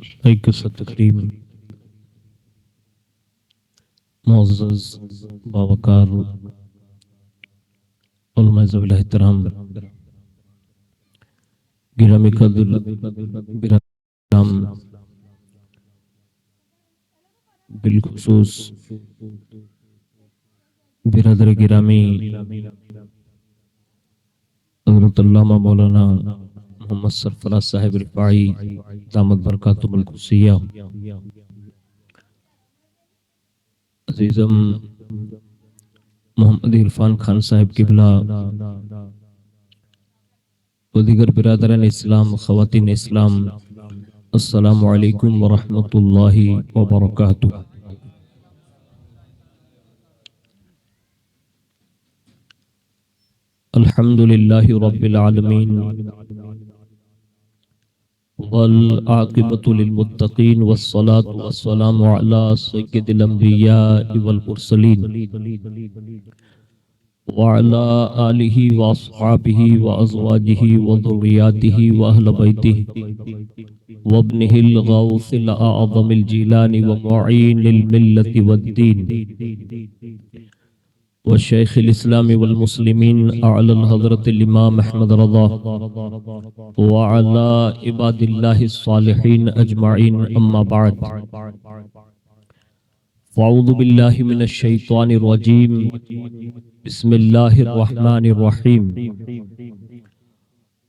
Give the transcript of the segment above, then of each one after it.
ایک تقریب معزز باوقار علماء ذوی الاحترام گرامی قدر برادران بالخصوص برادر گرامی حضرت علامہ مولانا محمد سرفراز صاحب رفاعی دامت برکاتہم القدسیہ، عزیزم محمد عرفان خان صاحب قبلہ و دیگر برادران اسلام، خواتین اسلام، السلام علیکم ورحمۃ اللہ وبرکاتہ۔ الحمدللہ رب العالمین والعاقبۃ للمتقین والصلاة والسلام علی سید الانبیاء والمرسلین وعلى آلہ واصحابہ وازواجہ وذریاتہ واہل بیتہ وابنہ الغوث الاعظم الجیلانی ومعین الملت والدین وشیخ الاسلام والمسلمین اعلی الحضرت الامام احمد رضا وعلى عباد اللہ الصالحین اجمعین، اما بعد فاعوذ باللہ من الشیطان الرجیم، بسم اللہ الرحمن الرحیم۔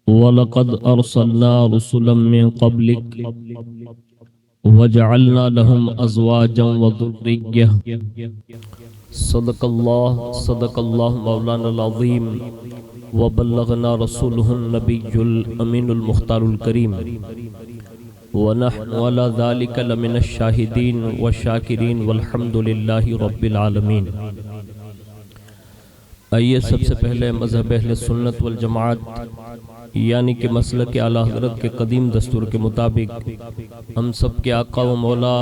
وَلَقَدْ أَرْسَلْنَا رُسُلًا مِّن قَبْلِكَ وَجَعَلْنَا لَهُمْ أَزْوَاجًا وَذُرِّيَّةً۔ صدق اللہ مولانا العظیم وبلغنا رسولہ النبی الامین المختار الکریم، ونحن على ذلك لمن الشاہدین والشاکرین والحمد للہ رب العالمین۔ آئیے سب سے پہلے مذہب اہل سنت والجماعت یعنی کہ مسلک اعلیٰ حضرت کے قدیم دستور کے مطابق ہم سب کے آقا و مولا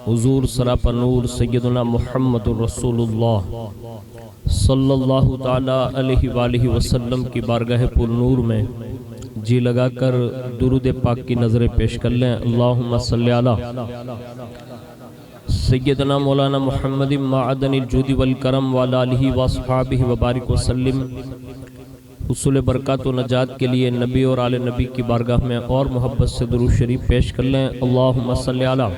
حضور سراپا نور سیدنا محمد رسول اللہ صلی اللہ تعالی علیہ وآلہ وسلم کی بارگاہ پر نور میں جی لگا کر درود پاک کی نظریں پیش کر لیں۔ اللہم صلی علی سیدنا مولانا محمد معدن الجود والکرم وعلی آلہ واصحابہ وبارک وسلم۔ حصول برکات و نجات کے لیے نبی اور آل نبی کی بارگاہ میں اور محبت سے درود شریف پیش کر لیں۔ اللہم صلی علی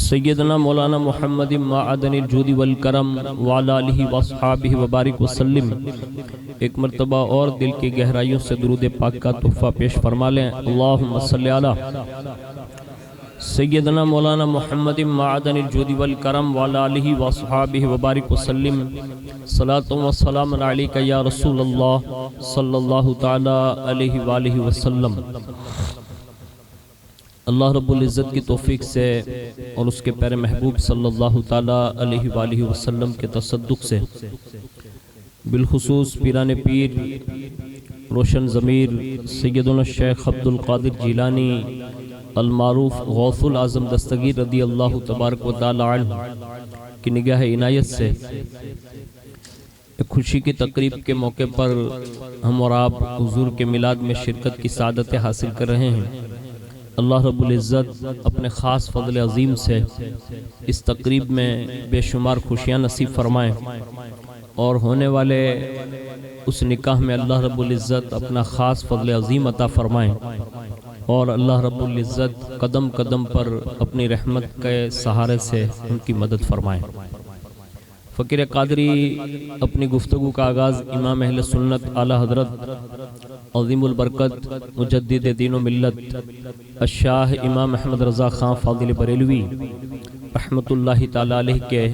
سیدنا مولانا محمد معدن الجود والکرم وعلی آلہ واصحابہ وبارک وسلم۔ ایک مرتبہ اور دل کی گہرائیوں سے درود پاک کا تحفہ پیش فرما لیں۔ اللہم صلی علی سیدنا مولانا محمد معدن الجود والکرم وعلی آلہ واصحابہ وبارک وسلم۔ صلاۃ و سلام علیک یا رسول اللہ صلی اللہ تعالی علیہ وآلہ وسلم۔ اللہ رب العزت کی توفیق سے اور اس کے پیارے محبوب صلی اللہ تعالی علیہ وآلہ وسلم کے تصدق سے بالخصوص پیران پیر روشن ضمیر سیدنا الشیخ عبد القادر جیلانی المعروف غوث العظم دستگیر رضی اللہ تبارک و تعالی عنہ کی نگاہ عنایت سے ایک خوشی کی تقریب کے موقع پر ہم اور آپ حضور کے میلاد میں شرکت کی سعادت حاصل کر رہے ہیں۔ اللہ رب العزت اپنے خاص فضل عظیم سے اس تقریب میں بے شمار خوشیاں نصیب فرمائیں اور ہونے والے اس نکاح میں اللہ رب العزت اپنا خاص فضل عظیم عطا فرمائیں اور اللہ رب العزت قدم قدم پر اپنی رحمت کے سہارے سے ان کی مدد فرمائیں۔ فقیر قادری اپنی گفتگو کا آغاز امام اہل سنت اعلیٰ حضرت عظیم البرکت مجدد دین و ملت الشاہ امام احمد رضا خان فاضل بریلوی رحمت اللہ تعالی علیہ کے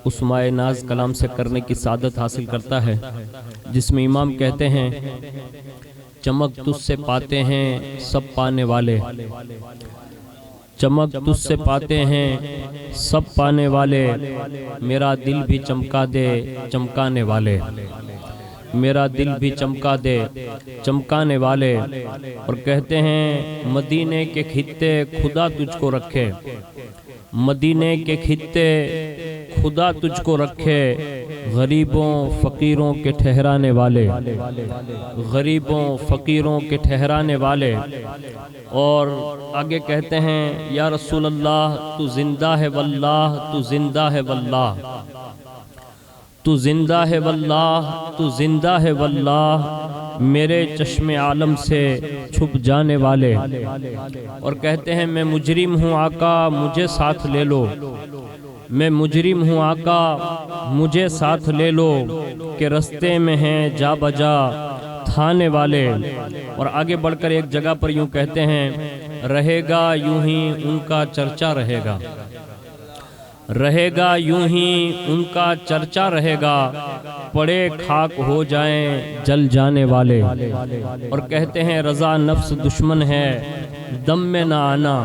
اس مائے ناز کلام سے کرنے کی سعادت حاصل کرتا ہے، جس میں امام کہتے ہیں چمک تجھ سے پاتے ہیں سب پانے والے، چمک تجھ سے پاتے ہیں سب پانے والے، میرا دل بھی چمکا دے چمکانے والے، میرا دل بھی چمکا دے چمکانے والے۔ اور کہتے ہیں مدینے کے خطے خدا تجھ کو رکھے، مدینے کے خطے خدا تجھ کو رکھے، غریبوں فقیروں کے ٹھہرانے والے، غریبوں فقیروں کے ٹھہرانے والے۔ اور آگے کہتے ہیں یا رسول اللہ تو زندہ ہے واللہ، تو زندہ ہے واللہ، تو زندہ ہے واللہ، تو زندہ ہے واللہ، میرے چشم عالم سے چھپ جانے والے۔ اور کہتے ہیں میں مجرم ہوں آقا مجھے ساتھ لے لو، میں مجرم ہوں آقا مجھے ساتھ لے لو، کہ رستے میں ہیں جا بجا تھانے والے۔ اور آگے بڑھ کر ایک جگہ پر یوں کہتے ہیں رہے گا یوں ہی ان کا چرچا رہے گا، رہے گا یوں ہی ان کا چرچا رہے گا، پڑے خاک ہو جائیں جل جانے والے۔ اور کہتے ہیں رضا نفس دشمن ہے دم میں نہ آنا،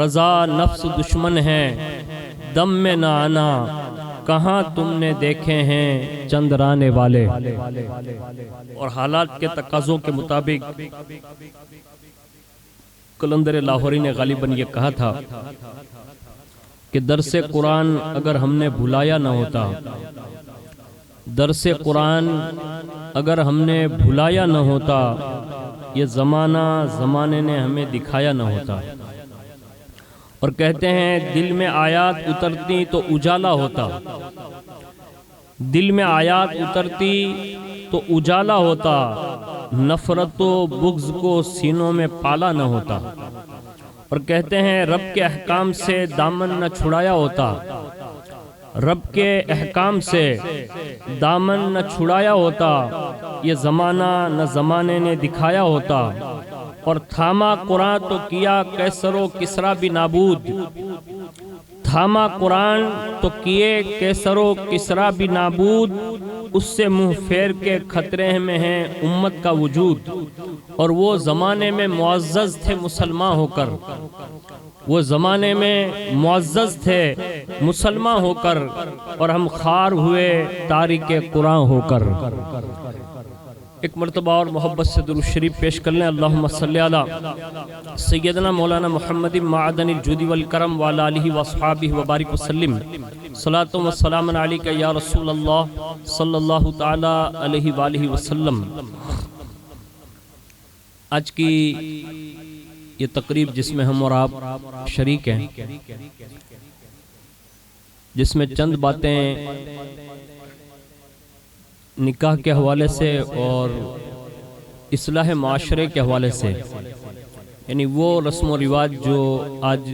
رضا نفس دشمن ہے دم میں نہ آنا، کہاں تم نے دیکھے ہیں چندرانے والے۔ اور حالات کے تقاضوں کے مطابق قلندر لاہوری نے غالباً یہ کہا تھا کہ درس قرآن اگر ہم نے بھلایا نہ ہوتا، درس قرآن اگر ہم نے بھلایا نہ ہوتا، یہ زمانے نے ہمیں دکھایا نہ ہوتا۔ اور کہتے ہیں دل میں آیات اترتی تو اجالا ہوتا، دل میں آیات اترتی تو اجالا ہوتا، نفرت و بغض کو سینوں میں پالا نہ ہوتا۔ اور کہتے ہیں رب کے احکام سے دامن نہ چھڑایا ہوتا، رب کے احکام سے دامن نہ چھڑایا ہوتا، یہ زمانہ نہ زمانے نے دکھایا ہوتا۔ اور تھاما قرآن تو کیا کیسر و کسرا بھی نابود، تھاما قرآن تو کیے کیسر و کسرا بھی نابود، اس سے منہ پھیر کے خطرے میں ہے امت کا وجود۔ اور وہ زمانے میں معزز تھے مسلمان ہو کر، وہ زمانے میں معزز تھے مسلمان ہو کر، اور ہم خوار ہوئے تارک قرآن ہو کر۔ ایک مرتبہ اور محبت سے درود شریف پیش کر لیں۔ اللہم صلی علی سیدنا مولانا محمد معدن الجود والکرم وعلی آلہ واصحابہ وبارک وسلم، صلاۃ و سلام علیک یا رسول اللہ صلی اللہ تعالی علیہ وآلہ وسلم۔ آج کی یہ تقریب جس میں ہم اور آپ شریک ہیں، جس میں چند باتیں نکاح کے حوالے سے اور اصلاح معاشرے کے حوالے سے، یعنی وہ رسم و رواج جو آج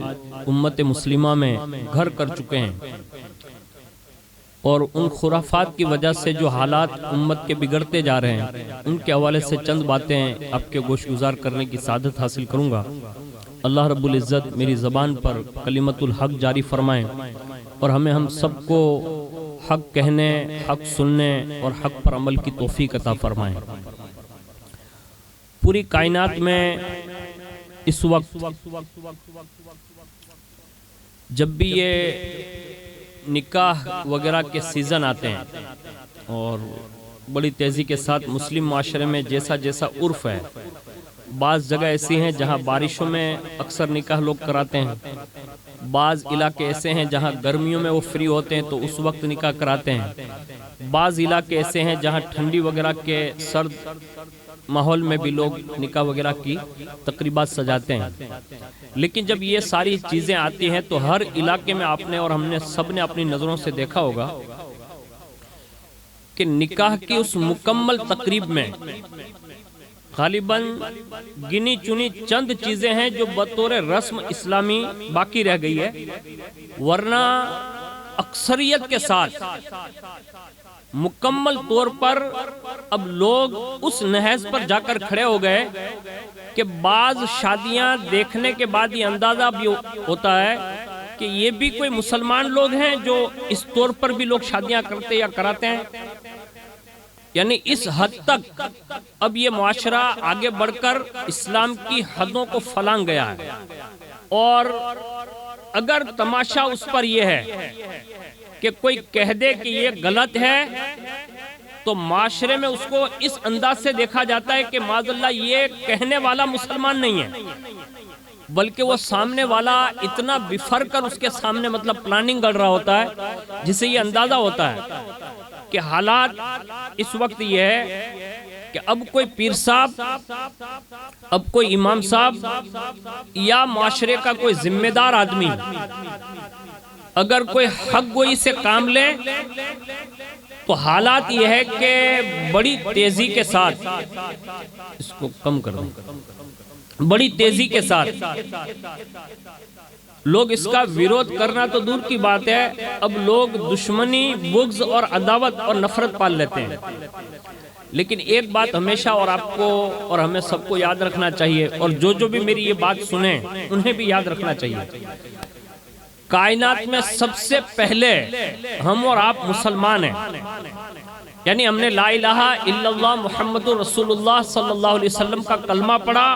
امت مسلمہ میں گھر کر چکے ہیں، اور ان خرافات کی وجہ سے جو حالات امت کے بگڑتے جا رہے ہیں، ان کے حوالے سے چند باتیں آپ کے گوش گزار کرنے کی سعادت حاصل کروں گا۔ اللہ رب العزت میری زبان پر کلمت الحق جاری فرمائیں، اور ہم سب کو حق کہنے، حق سننے اور حق پر عمل کی توفیق عطا فرمائیں۔ پوری کائنات میں اس وقت جب بھی یہ نکاح وغیرہ کے سیزن آتے ہیں، اور بڑی تیزی کے ساتھ مسلم معاشرے میں جیسا جیسا عرف ہے، بعض جگہ ایسی ہیں جہاں بارشوں میں اکثر نکاح لوگ کراتے ہیں، بعض علاقے ایسے ہیں جہاں گرمیوں میں وہ فری ہوتے ہیں تو اس وقت نکاح کراتے ہیں، بعض علاقے ایسے ہیں جہاں ٹھنڈی وغیرہ کے سرد ماحول میں بھی لوگ نکاح وغیرہ کی تقریبات سجاتے ہیں۔ لیکن جب یہ ساری چیزیں آتی ہیں تو ہر علاقے میں آپ نے اور ہم نے سب نے اپنی نظروں سے دیکھا ہوگا کہ نکاح کی اس مکمل تقریب میں غالباً گنی چنی چند چیزیں ہیں جو بطور رسم اسلامی باقی رہ گئی ہے، ورنہ اکثریت کے ساتھ مکمل طور پر اب لوگ اس نہج پر جا کر کھڑے ہو گئے کہ بعض شادیاں دیکھنے کے بعد یہ اندازہ بھی ہوتا ہے کہ یہ بھی کوئی مسلمان لوگ ہیں جو اس طور پر بھی لوگ شادیاں کرتے یا کراتے ہیں۔ یعنی اس حد تک اب یہ معاشرہ آگے بڑھ کر اسلام کی حدوں کو پھلانگ گیا ہے، اور اگر تماشا اس پر یہ ہے کہ کوئی کہہ دے کہ یہ غلط ہے تو معاشرے میں اس کو اس انداز سے دیکھا جاتا ہے کہ معاذ اللہ یہ کہنے والا مسلمان نہیں ہے، بلکہ وہ سامنے والا اتنا بفر کر اس کے سامنے مطلب پلاننگ کر رہا ہوتا ہے جسے یہ اندازہ ہوتا ہے کہ حالات اس وقت یہ ہے کہ اب کوئی پیر صاحب، اب کوئی امام صاحب یا معاشرے کا کوئی ذمہ دار آدمی اگر کوئی حق گوئی سے کام لے تو حالات یہ ہے کہ بڑی تیزی کے ساتھ، اس کو کم کر دیں، بڑی تیزی کے ساتھ لوگ اس کا ویرودھ کرنا تو دور کی بات ہے، اب لوگ دشمنی، بغض اور عداوت اور نفرت پال لیتے ہیں۔ لیکن ایک بات ہمیشہ اور آپ کو اور ہمیں سب کو یاد رکھنا چاہیے، اور جو بھی میری یہ بات سنیں انہیں بھی یاد رکھنا چاہیے، کائنات میں سب سے پہلے ہم اور آپ مسلمان ہیں، یعنی ہم نے لا الہ الا اللہ محمد رسول اللہ صلی اللہ علیہ وسلم کا کلمہ پڑھا،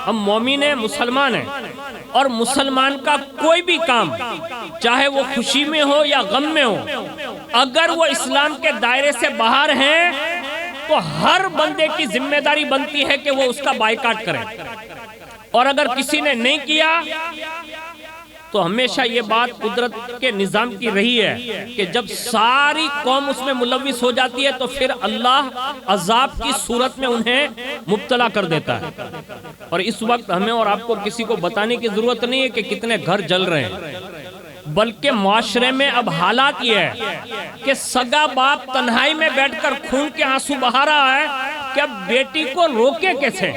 ہم مومن ہیں، مسلمان ہیں، اور مسلمان کا کوئی بھی کام چاہے وہ خوشی میں ہو یا غم میں ہو، اگر وہ اسلام کے دائرے سے باہر ہیں تو ہر بندے کی ذمہ داری بنتی ہے کہ وہ اس کا بائیکاٹ کرے، اور اگر کسی نے نہیں کیا تو ہمیشہ یہ بات قدرت کے نظام کی رہی ہے کہ جب ساری قوم اس میں ملوث ہو جاتی ہے تو پھر اللہ عذاب کی صورت میں انہیں مبتلا کر دیتا ہے۔ اور اس وقت ہمیں اور آپ کو کسی کو بتانے کی ضرورت نہیں ہے کہ کتنے گھر جل رہے ہیں، بلکہ معاشرے میں اب حالات یہ ہے کہ سگا باپ تنہائی میں بیٹھ کر خون کے آنسو بہا رہا ہے کہ اب بیٹی کو روکے کیسے،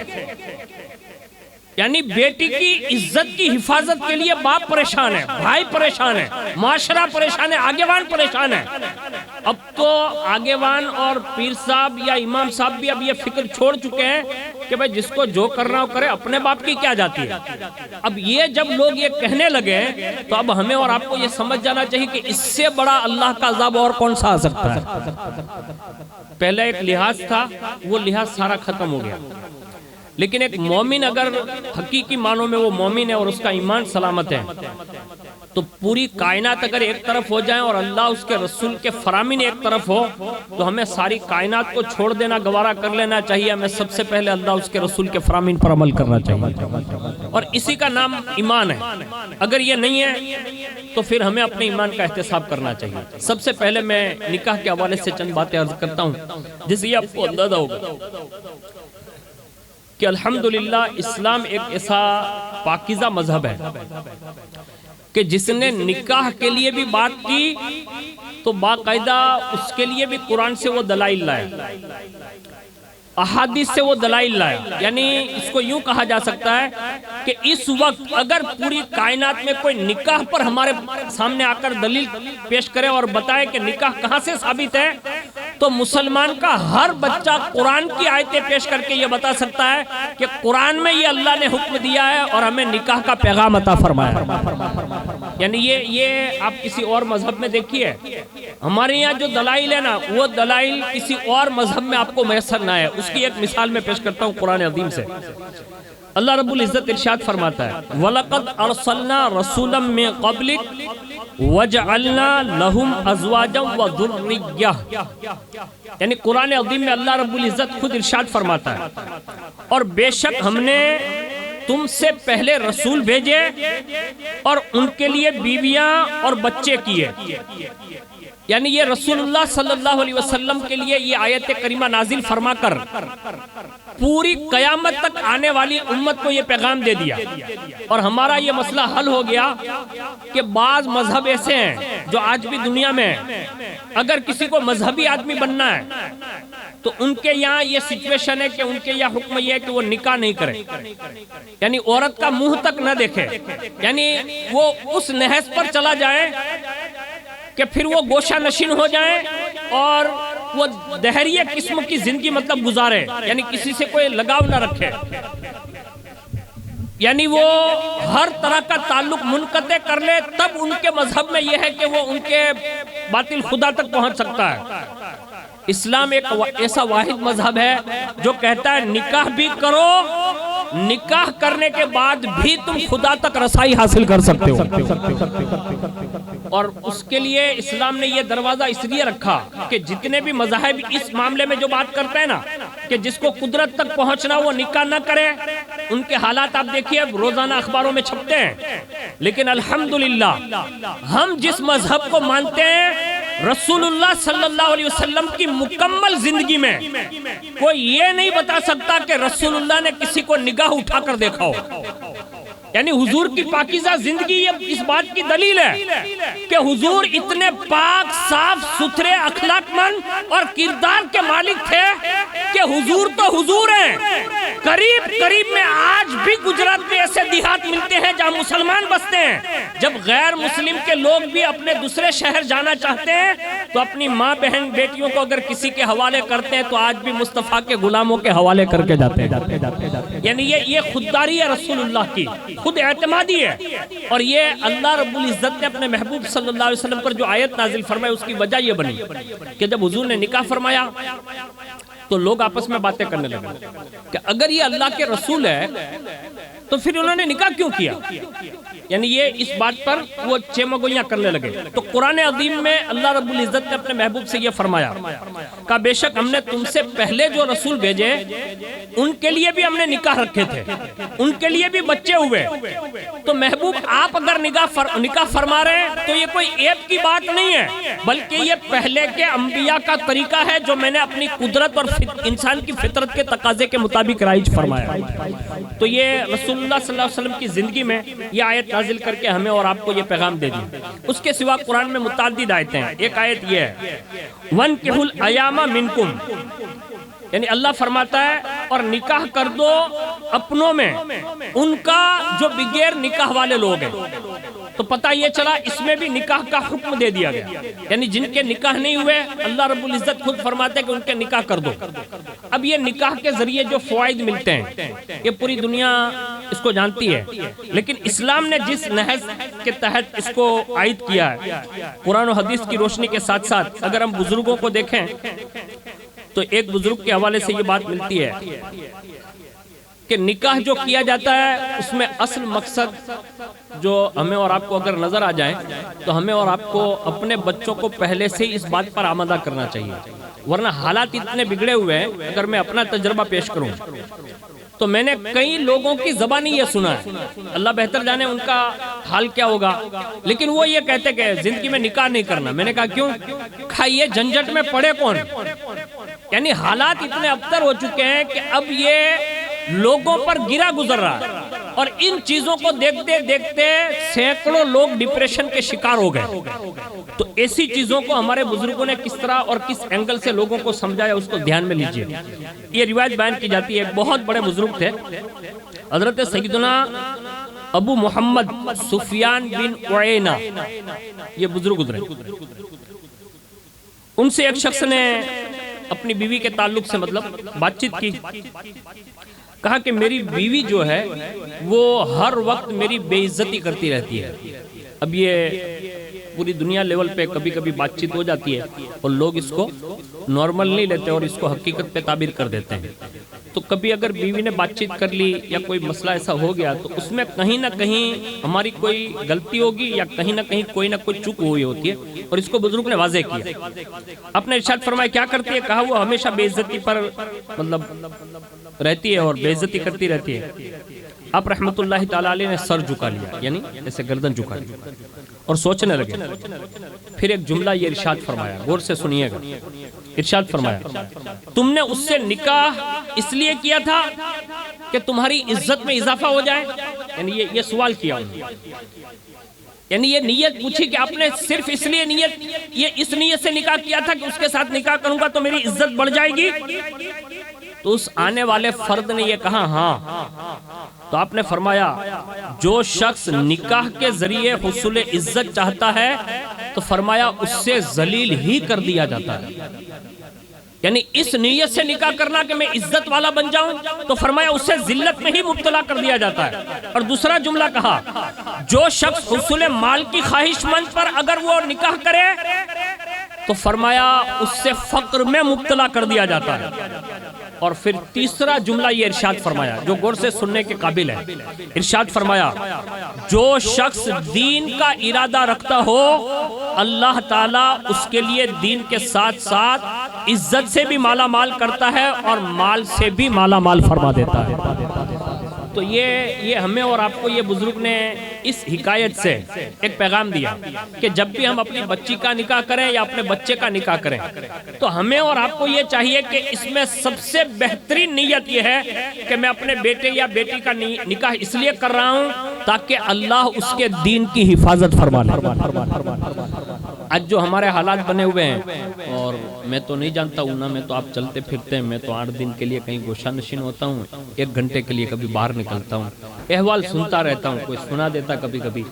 یعنی بیٹی کی عزت کی حفاظت کے لیے باپ پریشان ہے، بھائی پریشان ہے، معاشرہ پریشان ہے، آگےوان پریشان ہے۔ اب تو آگےوان اور پیر صاحب یا امام صاحب بھی اب یہ فکر چھوڑ چکے ہیں کہ بھئی جس کو جو کرنا ہو کرے، اپنے باپ کی کیا جاتی ہے۔ اب یہ جب لوگ یہ کہنے لگے تو اب ہمیں اور آپ کو یہ سمجھ جانا چاہیے کہ اس سے بڑا اللہ کا عذاب اور کون سا آ سکتا ہے۔ پہلے ایک لحاظ تھا، وہ لحاظ سارا ختم ہو گیا، لیکن ایک مومن اگر حقیقی معنوں میں وہ مومن ہے اور اس کا ایمان سلامت ہے تو پوری کائنات اگر ایک طرف ہو جائیں اور اللہ اس کے رسول کے فرامین ایک طرف ہو تو ہمیں ساری کائنات کو چھوڑ دینا، گوارا کر لینا چاہیے۔ ہمیں سب سے پہلے اللہ اس کے رسول کے فرامین پر عمل کرنا چاہیے، اور اسی کا نام ایمان ہے۔ اگر یہ نہیں ہے تو پھر ہمیں اپنے ایمان کا احتساب کرنا چاہیے۔ سب سے پہلے میں نکاح کے حوالے سے چند باتیں عرض کرتا ہوں جس سے آپ کو اندازہ ہوگا کہ الحمدللہ اسلام ایک ایسا پاکیزہ مذہب ہے کہ جس نے نکاح کے لیے بھی بات کی تو باقاعدہ اس کے لیے بھی قرآن سے وہ دلائل لائے، احادیث سے وہ دلائل لائے۔ یعنی اس کو یوں کہا جا سکتا ہے کہ اس وقت اگر پوری کائنات میں کوئی نکاح پر ہمارے سامنے آ کر دلیل پیش کرے اور بتائے کہ نکاح کہاں سے ثابت ہے تو مسلمان کا ہر بچہ قرآن کی آیتیں پیش کر کے یہ بتا سکتا ہے کہ قرآن میں یہ اللہ نے حکم دیا ہے اور ہمیں نکاح کا پیغام عطا فرمایا ہے۔ یعنی یہ آپ کسی اور مذہب میں دیکھیے، ہمارے یہاں جو دلائل ہے نا وہ دلائل کسی اور مذہب میں آپ کو میسر نہ ہے۔ اس کی ایک مثال میں پیش کرتا ہوں قرآن عظیم سے۔ اللہ رب العزت ارشاد فرماتا ہے وَلَقَدْ أَرْسَلْنَا رَسُولًا مِّن قَبْلِكَ وَجَعَلْنَا لَهُمْ أَزْوَاجًا وَذُرِّيَّةً، یعنی قرآن عظیم میں اللہ رب العزت خود ارشاد فرماتا ہے اور بے شک ہم نے تم سے پہلے رسول بھیجے اور ان کے لیے بیویاں اور بچے کیے۔ یعنی یہ رسول اللہ صلی اللہ علیہ وسلم کے لیے یہ آیت کریمہ نازل فرما کر پوری قیامت تک آنے والی امت کو یہ پیغام دے دیا۔ اور ہمارا یہ مسئلہ حل ہو گیا کہ بعض مذہب ایسے ہیں جو آج بھی دنیا میں اگر کسی کو مذہبی آدمی بننا ہے تو ان کے یہاں یہ سچویشن ہے کہ ان کے یہاں حکم یہ ہے کہ وہ نکاح نہیں کرے، یعنی عورت کا منہ تک نہ دیکھے، یعنی وہ اس نہج پر چلا جائے کہ پھر وہ گوشہ نشین ہو جائیں اور وہ دہریہ قسم کی زندگی مطلب گزارے، یعنی کسی سے کوئی لگاؤ نہ رکھے، یعنی وہ ہر طرح کا تعلق منقطع کر لے، تب ان کے مذہب میں یہ ہے کہ وہ ان کے باطل خدا تک پہنچ سکتا ہے۔ اسلام ایک ایسا واحد مذہب ہے جو کہتا ہے نکاح بھی کرو، نکاح کرنے کے بعد بھی تم خدا تک رسائی حاصل کر سکتے ہو۔ اور اس کے لیے اسلام نے یہ دروازہ اس لیے رکھا کہ جتنے بھی مذاہب اس معاملے میں جو بات کرتے ہیں نا کہ جس کو قدرت تک پہنچنا وہ نکاح نہ کرے، ان کے حالات آپ دیکھیے روزانہ اخباروں میں چھپتے ہیں، لیکن الحمدللہ ہم جس مذہب کو مانتے ہیں رسول اللہ صلی اللہ علیہ وسلم کی مکمل زندگی میں کوئی یہ نہیں بتا سکتا کہ رسول اللہ نے کسی کو نگاہ اٹھا کر دیکھا ہو. یعنی حضور کی پاکیزہ زندگی یہ اس بات کی دلیل ہے کہ حضور اتنے پاک صاف ستھرے اخلاق مند اور کردار کے مالک تھے کہ حضور تو حضور ہیں. قریب قریب میں آج بھی گجرات میں ایسے دیہات ملتے ہیں جہاں مسلمان بستے ہیں. جب غیر مسلم کے لوگ بھی اپنے دوسرے شہر جانا چاہتے ہیں تو اپنی ماں بہن بیٹیوں کو اگر کسی کے حوالے کرتے ہیں تو آج بھی مصطفیٰ کے غلاموں کے حوالے کر کے جاتے ہیں. یعنی یہ خودداری ہے رسول اللہ کی, خود اعتمادی ہے. اور یہ اللہ رب العزت نے اپنے محبوب صلی اللہ علیہ وسلم پر جو آیت نازل فرمائی اس کی وجہ یہ بنی کہ جب حضور نے نکاح فرمایا تو لوگ آپس میں باتیں کرنے لگے کہ اگر یہ اللہ کے رسول ہے تو پھر انہوں نے نکاح کیوں کیا. یعنی یہ اس بات پر وہ چیمگوئیاں کرنے لگے. تو قرآن عظیم میں اللہ رب العزت نے اپنے محبوب سے یہ فرمایا کہ بے شک ہم نے تم سے پہلے جو رسول بھیجے ان کے لیے بھی ہم نے نکاح رکھے تھے, ان کے لیے بھی بچے ہوئے. تو محبوب آپ اگر نکاح فرما رہے ہیں تو یہ کوئی عیب کی بات نہیں ہے, بلکہ یہ پہلے کے انبیاء کا طریقہ ہے جو میں نے اپنی قدرت اور انسان کی فطرت کے تقاضے کے مطابق رائج فرمایا. تو یہ رسول اللہ صلی اللہ علیہ وسلم کی زندگی میں یہ آیت نازل کر کے ہمیں اور آپ کو یہ پیغام دے دی. اس کے سوا قرآن میں متعدد آیتیں ہیں. ایک آیت یہ ہے وَانْكِحُوا الْأَيَامَ مِنْكُمْ, یعنی اللہ فرماتا ہے اور نکاح کر دو اپنوں میں ان کا جو بغیر نکاح والے لوگ ہیں. تو پتہ یہ چلا اس میں بھی نکاح کا حکم دے دیا گیا. یعنی جن کے نکاح نہیں ہوئے اللہ رب العزت خود فرماتے ہیں کہ ان کے نکاح کر دو. اب یہ نکاح کے ذریعے جو فوائد ملتے ہیں یہ پوری دنیا اس کو جانتی ہے, لیکن اسلام نے جس نہج کے تحت اس کو عائد کیا ہے قرآن و حدیث کی روشنی کے ساتھ ساتھ اگر ہم بزرگوں کو دیکھیں تو ایک بزرگ کے حوالے سے یہ بات ملتی ہے کہ نکاح جو کیا جاتا ہے اس میں اصل مقصد جو ہمیں اور آپ کو اگر نظر آ جائے تو ہمیں اور آپ کو اپنے بچوں کو پہلے سے ہی اس بات پر آمادہ کرنا چاہیے, ورنہ حالات اتنے بگڑے ہوئے ہیں. اگر میں اپنا تجربہ پیش کروں تو میں نے کئی لوگوں کی زبانی یہ سنا ہے, اللہ بہتر جانے ان کا حال کیا ہوگا, لیکن وہ یہ کہتے کہ زندگی میں نکاح نہیں کرنا. میں نے کہا کیوں؟ یہ جھنجٹ میں پڑے کون؟ یعنی حالات اتنے ابتر ہو چکے ہیں کہ اب یہ لوگوں پر گرا گزر رہا ہے اور ان چیزوں کو دیکھتے دیکھتے سینکڑوں لوگ ڈپریشن کے شکار ہو گئے. تو ایسی چیزوں کو ہمارے بزرگوں نے کس طرح اور کس اینگل سے لوگوں کو سمجھایا اس کو دھیان میں لیجئے. یہ روایت بیان کی جاتی ہے, بہت بڑے بزرگ تھے حضرت سیدنا ابو محمد سفیان بن عیینہ, یہ بزرگ گزرے. ان سے ایک شخص نے اپنی بیوی کے تعلق سے بات چیت کی. کہا کہ میری بیوی جو ہے وہ ہر وقت میری بے عزتی کرتی رہتی ہے. اب یہ پوری دنیا لیول پہ کبھی کبھی بات چیت ہو جاتی ہے اور لوگ اس کو نارمل نہیں لیتے اور اس کو حقیقت پہ تعبیر کر دیتے ہیں. تو کبھی اگر بیوی نے بات چیت کر لی یا کوئی مسئلہ ایسا ہو گیا تو اس میں کہیں نہ کہیں ہماری کوئی غلطی ہوگی یا کہیں نہ کہیں کوئی نہ کوئی چوک ہوئی ہوتی ہے, اور اس کو بزرگ نے واضح کیا. اپنے ارشاد فرمایا کیا کرتی ہے؟ کہا وہ ہمیشہ بے عزتی پر رہتی ہے اور بے عزتی کرتی رہتی ہے. آپ رحمت اللہ تعالی علیہ نے سر جھکا لیا, یعنی ایسے گردن جھکا لیا اور سوچنے لگے. پھر ایک جملہ یہ ارشاد فرمایا, غور سے سنیے گا. ارشاد فرمایا تم نے اس سے نکاح اس لیے کیا تھا کہ تمہاری عزت میں اضافہ ہو جائے. یعنی یہ سوال کیا انہوں نے, یعنی یہ نیت پوچھی کہ آپ نے صرف اس لیے اس نیت سے نکاح کیا تھا کہ اس کے ساتھ نکاح کروں گا تو میری عزت بڑھ جائے گی. تو اس آنے والے فرد نے یہ کہا ہاں. تو آپ نے فرمایا جو شخص نکاح کے ذریعے حصول عزت چاہتا ہے تو فرمایا اس سے ذلیل ہی کر دیا جاتا ہے. یعنی اس نیت سے نکاح کرنا کہ میں عزت والا بن جاؤں تو فرمایا اس سے ذلت میں ہی مبتلا کر دیا جاتا ہے. اور دوسرا جملہ کہا جو شخص حصول مال کی خواہش مند پر اگر وہ نکاح کرے تو فرمایا اس سے فقر میں مبتلا کر دیا جاتا ہے. اور پھر تیسرا جملہ یہ ارشاد فرمایا جو غور سے سننے کے قابل ہے. ارشاد فرمایا جو شخص دین کا ارادہ رکھتا ہو اللہ تعالیٰ اس کے لیے دین کے ساتھ ساتھ عزت سے بھی مالا مال کرتا ہے اور مال سے بھی مالا مال فرما دیتا ہے. تو یہ ہمیں اور آپ کو یہ بزرگ نے اس حکایت سے ایک پیغام دیا کہ جب بھی ہم اپنی بچی کا نکاح کریں یا اپنے بچے کا نکاح کریں تو ہمیں اور آپ کو یہ چاہیے کہ اس میں سب سے بہترین نیت یہ ہے کہ میں اپنے بیٹے یا بیٹی کا نکاح اس لیے کر رہا ہوں تاکہ اللہ اس کے دین کی حفاظت فرما لے۔ آج جو ہمارے حالات بنے ہوئے ہیں، اور میں تو نہیں جانتا ہوں نا، میں تو آپ چلتے پھرتے ہیں، میں تو 8 دن کے لیے کہیں گوشہ نشین ہوتا ہوں، 1 گھنٹے کے لیے کبھی باہر نکلتا ہوں، احوال سنتا رہتا ہوں، کوئی سنا دیتا کبھی کبھی۔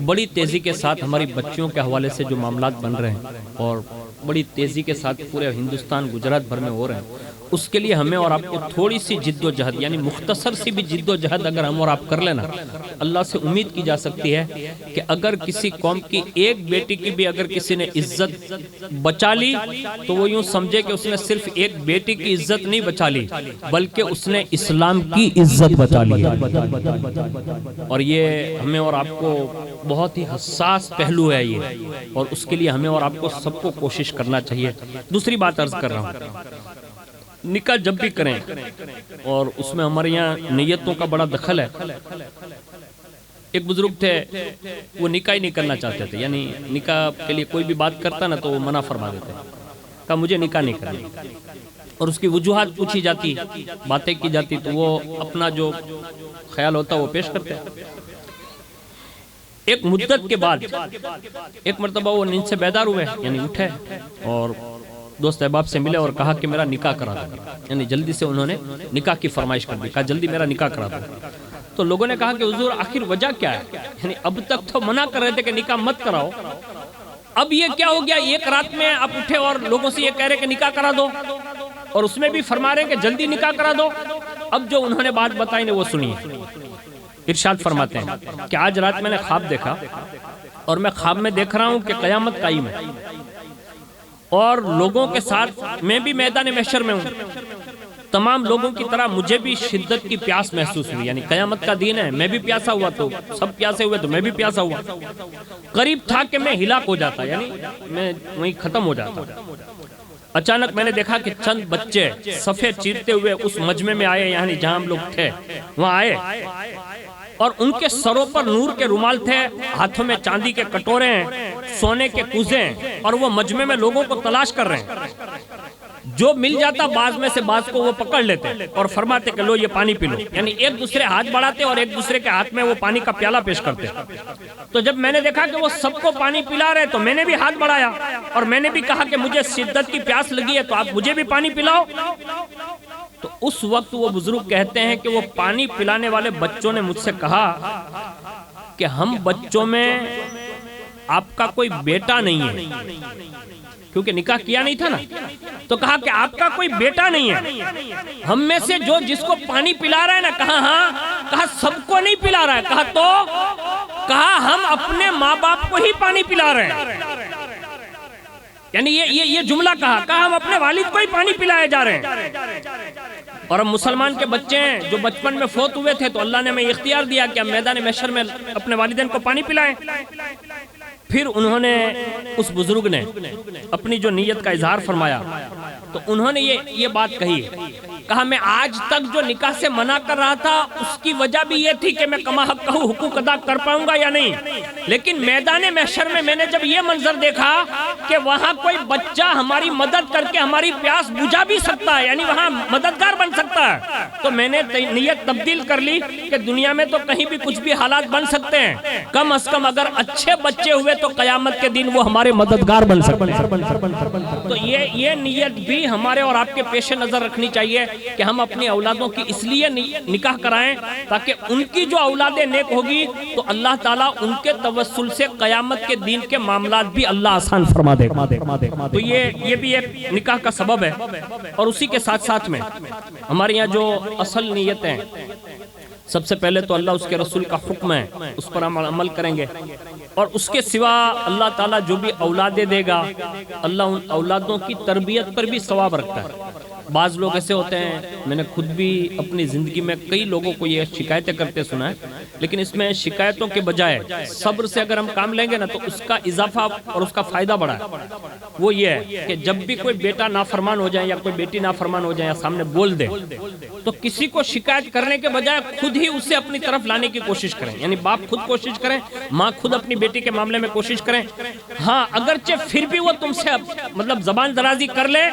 بڑی تیزی کے ساتھ ہماری بچیوں کے حوالے سے جو معاملات بن رہے ہیں اور بڑی تیزی کے ساتھ پورے ہندوستان گجرات بھر میں ہو رہے ہیں، اس کے لیے ہمیں اور آپ کو تھوڑی سی جد و جہد، یعنی مختصر سی بھی جد و جہد اگر ہم اور آپ کر لینا، اللہ سے امید کی جا سکتی ہے کہ اگر کسی قوم کی ایک بیٹی کی بھی اگر کسی نے عزت بچا لی تو وہ یوں سمجھے کہ اس نے صرف ایک بیٹی کی عزت نہیں بچا لی بلکہ اس نے اسلام کی عزت بچا لی۔ اور یہ ہمیں اور آپ کو بہت ہی حساس پہلو ہے یہ، اور اس کے لیے ہمیں اور آپ کو سب کو کوشش کرنا چاہیے۔ دوسری بات عرض کر رہا ہوں، نکاح جب بھی کریں، اور اس میں ہمارے یہاں نیتوں کا بڑا دخل ہے۔ ایک بزرگ تھے، وہ نکاح ہی نہیں کرنا چاہتے تھے، یعنی نکاح کے لیے کوئی بھی بات کرتا نا تو وہ منع فرما دیتے، کہا مجھے نکاح نہیں کرنا، اور اس کی وجوہات پوچھی جاتی، باتیں کی جاتی تو وہ اپنا جو خیال ہوتا وہ پیش کرتے۔ ایک مدت کے بعد ایک مرتبہ وہ نیند سے بیدار ہوئے، یعنی اٹھے اور دوست احباب سے ملے اور کہا کہ میرا نکاح کرا دو، یعنی جلدی سے انہوں نے نکاح کی فرمائش کر دی، کہا جلدی میرا نکاح کرا دو۔ تو لوگوں نے کہا کہ حضور آخر وجہ کیا ہے، یعنی اب تک تو منع کر رہے تھے کہ نکاح مت کراؤ، اب یہ کیا ہو گیا، ایک رات میں آپ اٹھے اور لوگوں سے یہ کہہ رہے کہ نکاح کرا دو، اور اس میں بھی فرما رہے ہیں کہ جلدی نکاح کرا دو۔ اب جو انہوں نے بات بتائی وہ سنیے۔ ارشاد فرماتے ہیں کہ آج رات میں نے خواب دیکھا، اور میں خواب میں دیکھ رہا ہوں کہ قیامت قائم ہے، اور لوگوں کے ساتھ میں بھی میدان محشر میں ہوں، تمام لوگوں کی طرح مجھے بھی شدت کی پیاس محسوس ہوئی، یعنی قیامت کا دن ہے، میں بھی پیاسا ہوا تو سب پیاسے ہوئے تو میں بھی پیاسا ہوا، قریب تھا کہ میں ہلاک ہو جاتا، یعنی میں وہیں ختم ہو جاتا۔ اچانک میں نے دیکھا کہ چند بچے صفے چیرتے ہوئے اس مجمع میں آئے، یعنی جہاں ہم لوگ تھے وہاں آئے، اور ان کے سروں پر نور کے رومال تھے، ہاتھوں میں چاندی کے کٹورے ہیں، سونے کے کوزے ہیں، اور وہ مجمع میں لوگوں کو تلاش کر رہے ہیں۔ جو مل جاتا بعض میں سے بعض کو وہ پکڑ لیتے اور فرماتے کہ لو یہ پانی پی لو، یعنی ایک دوسرے ہاتھ بڑھاتے اور ایک دوسرے کے ہاتھ میں وہ پانی کا پیالہ پیش کرتے۔ تو جب میں نے دیکھا کہ وہ سب کو پانی پلا رہے تو میں نے بھی ہاتھ بڑھایا اور میں نے بھی کہا کہ مجھے شدت کی پیاس لگی ہے تو آپ مجھے بھی پانی پلاؤ۔ تو اس وقت وہ بزرگ کہتے ہیں کہ وہ پانی پلانے والے بچوں نے مجھ سے کہا کہ ہم بچوں میں آپ کا کوئی بیٹا نہیں ہے، کیونکہ نکاح کیا نہیں تھا نا، تو کہا کہ آپ کا کوئی بیٹا نہیں ہے، ہم میں سے جو جس کو پانی پلا رہا ہے نا، کہا ہاں، کہا سب کو نہیں پلا رہا ہے، کہا تو، کہا ہم اپنے ماں باپ کو ہی پانی پلا رہے ہیں، یعنی یہ جملہ کہا ہم اپنے والد کو ہی پانی پلائے جا رہے ہیں۔ اور ہم مسلمان کے بچے ہیں جو بچپن میں فوت ہوئے تھے تو اللہ نے ہمیں اختیار دیا کہ ہم میدان محشر میں اپنے والدین کو پانی پلائیں۔ پھر انہوں نے، اس بزرگ نے اپنی جو نیت کا اظہار فرمایا تو انہوں نے یہ بات کہی، کہا میں آج تک جو نکاح سے منع کر رہا تھا اس کی وجہ بھی یہ تھی کہ میں کما حق کہوں حقوق ادا کر پاؤں گا یا نہیں، لیکن میدان محشر میں میں نے جب یہ منظر دیکھا کہ وہاں کوئی بچہ ہماری مدد کر کے ہماری پیاس بجھا بھی سکتا ہے، یعنی وہاں مددگار بن سکتا ہے، تو میں نے نیت تبدیل کر لی کہ دنیا میں تو کہیں بھی کچھ بھی حالات بن سکتے ہیں، کم از کم اگر اچھے بچے ہوئے تو قیامت کے دن وہ ہمارے مددگار بن سکتے ہیں۔ تو یہ نیت بھی ہمارے اور آپ کے پیش نظر رکھنی چاہیے کہ ہم اپنی اولادوں کی اس لیے نکاح کرائیں تاکہ ان کی جو اولادیں نیک ہوگی تو اللہ تعالیٰ ان کے توسل سے قیامت کے دین کے معاملات بھی اللہ آسان فرما دے گا۔ تو یہ بھی ایک نکاح کا سبب ہے، اور اسی کے ساتھ ساتھ میں ہمارے یہاں جو اصل نیتیں، سب سے پہلے تو اللہ اس کے رسول کا حکم ہے اس پر ہم عمل کریں گے، اور اس کے سوا اللہ تعالیٰ جو بھی اولادیں دے گا اللہ ان اولادوں کی تربیت پر بھی ثواب رکھتا ہے۔ بعض لوگ ایسے ہوتے ہیں، میں نے خود بھی اپنی زندگی میں کئی لوگوں کو یہ شکایتیں کرتے سنا ہے، لیکن اس میں شکایتوں کے بجائے صبر سے اگر ہم کام لیں گے نا تو اس کا اضافہ اور اس کا فائدہ بڑھا ہے۔ وہ یہ ہے کہ جب بھی کوئی بیٹا نافرمان ہو جائے یا کوئی بیٹی نافرمان ہو جائے یا سامنے بول دے تو کسی کو شکایت کرنے کے بجائے خود ہی اسے اپنی طرف لانے کی کوشش کریں، یعنی باپ خود کوشش کریں، ماں خود اپنی بیٹی کے معاملے میں کوشش کریں۔ ہاں اگرچہ پھر بھی وہ تم سے مطلب زبان درازی کر لے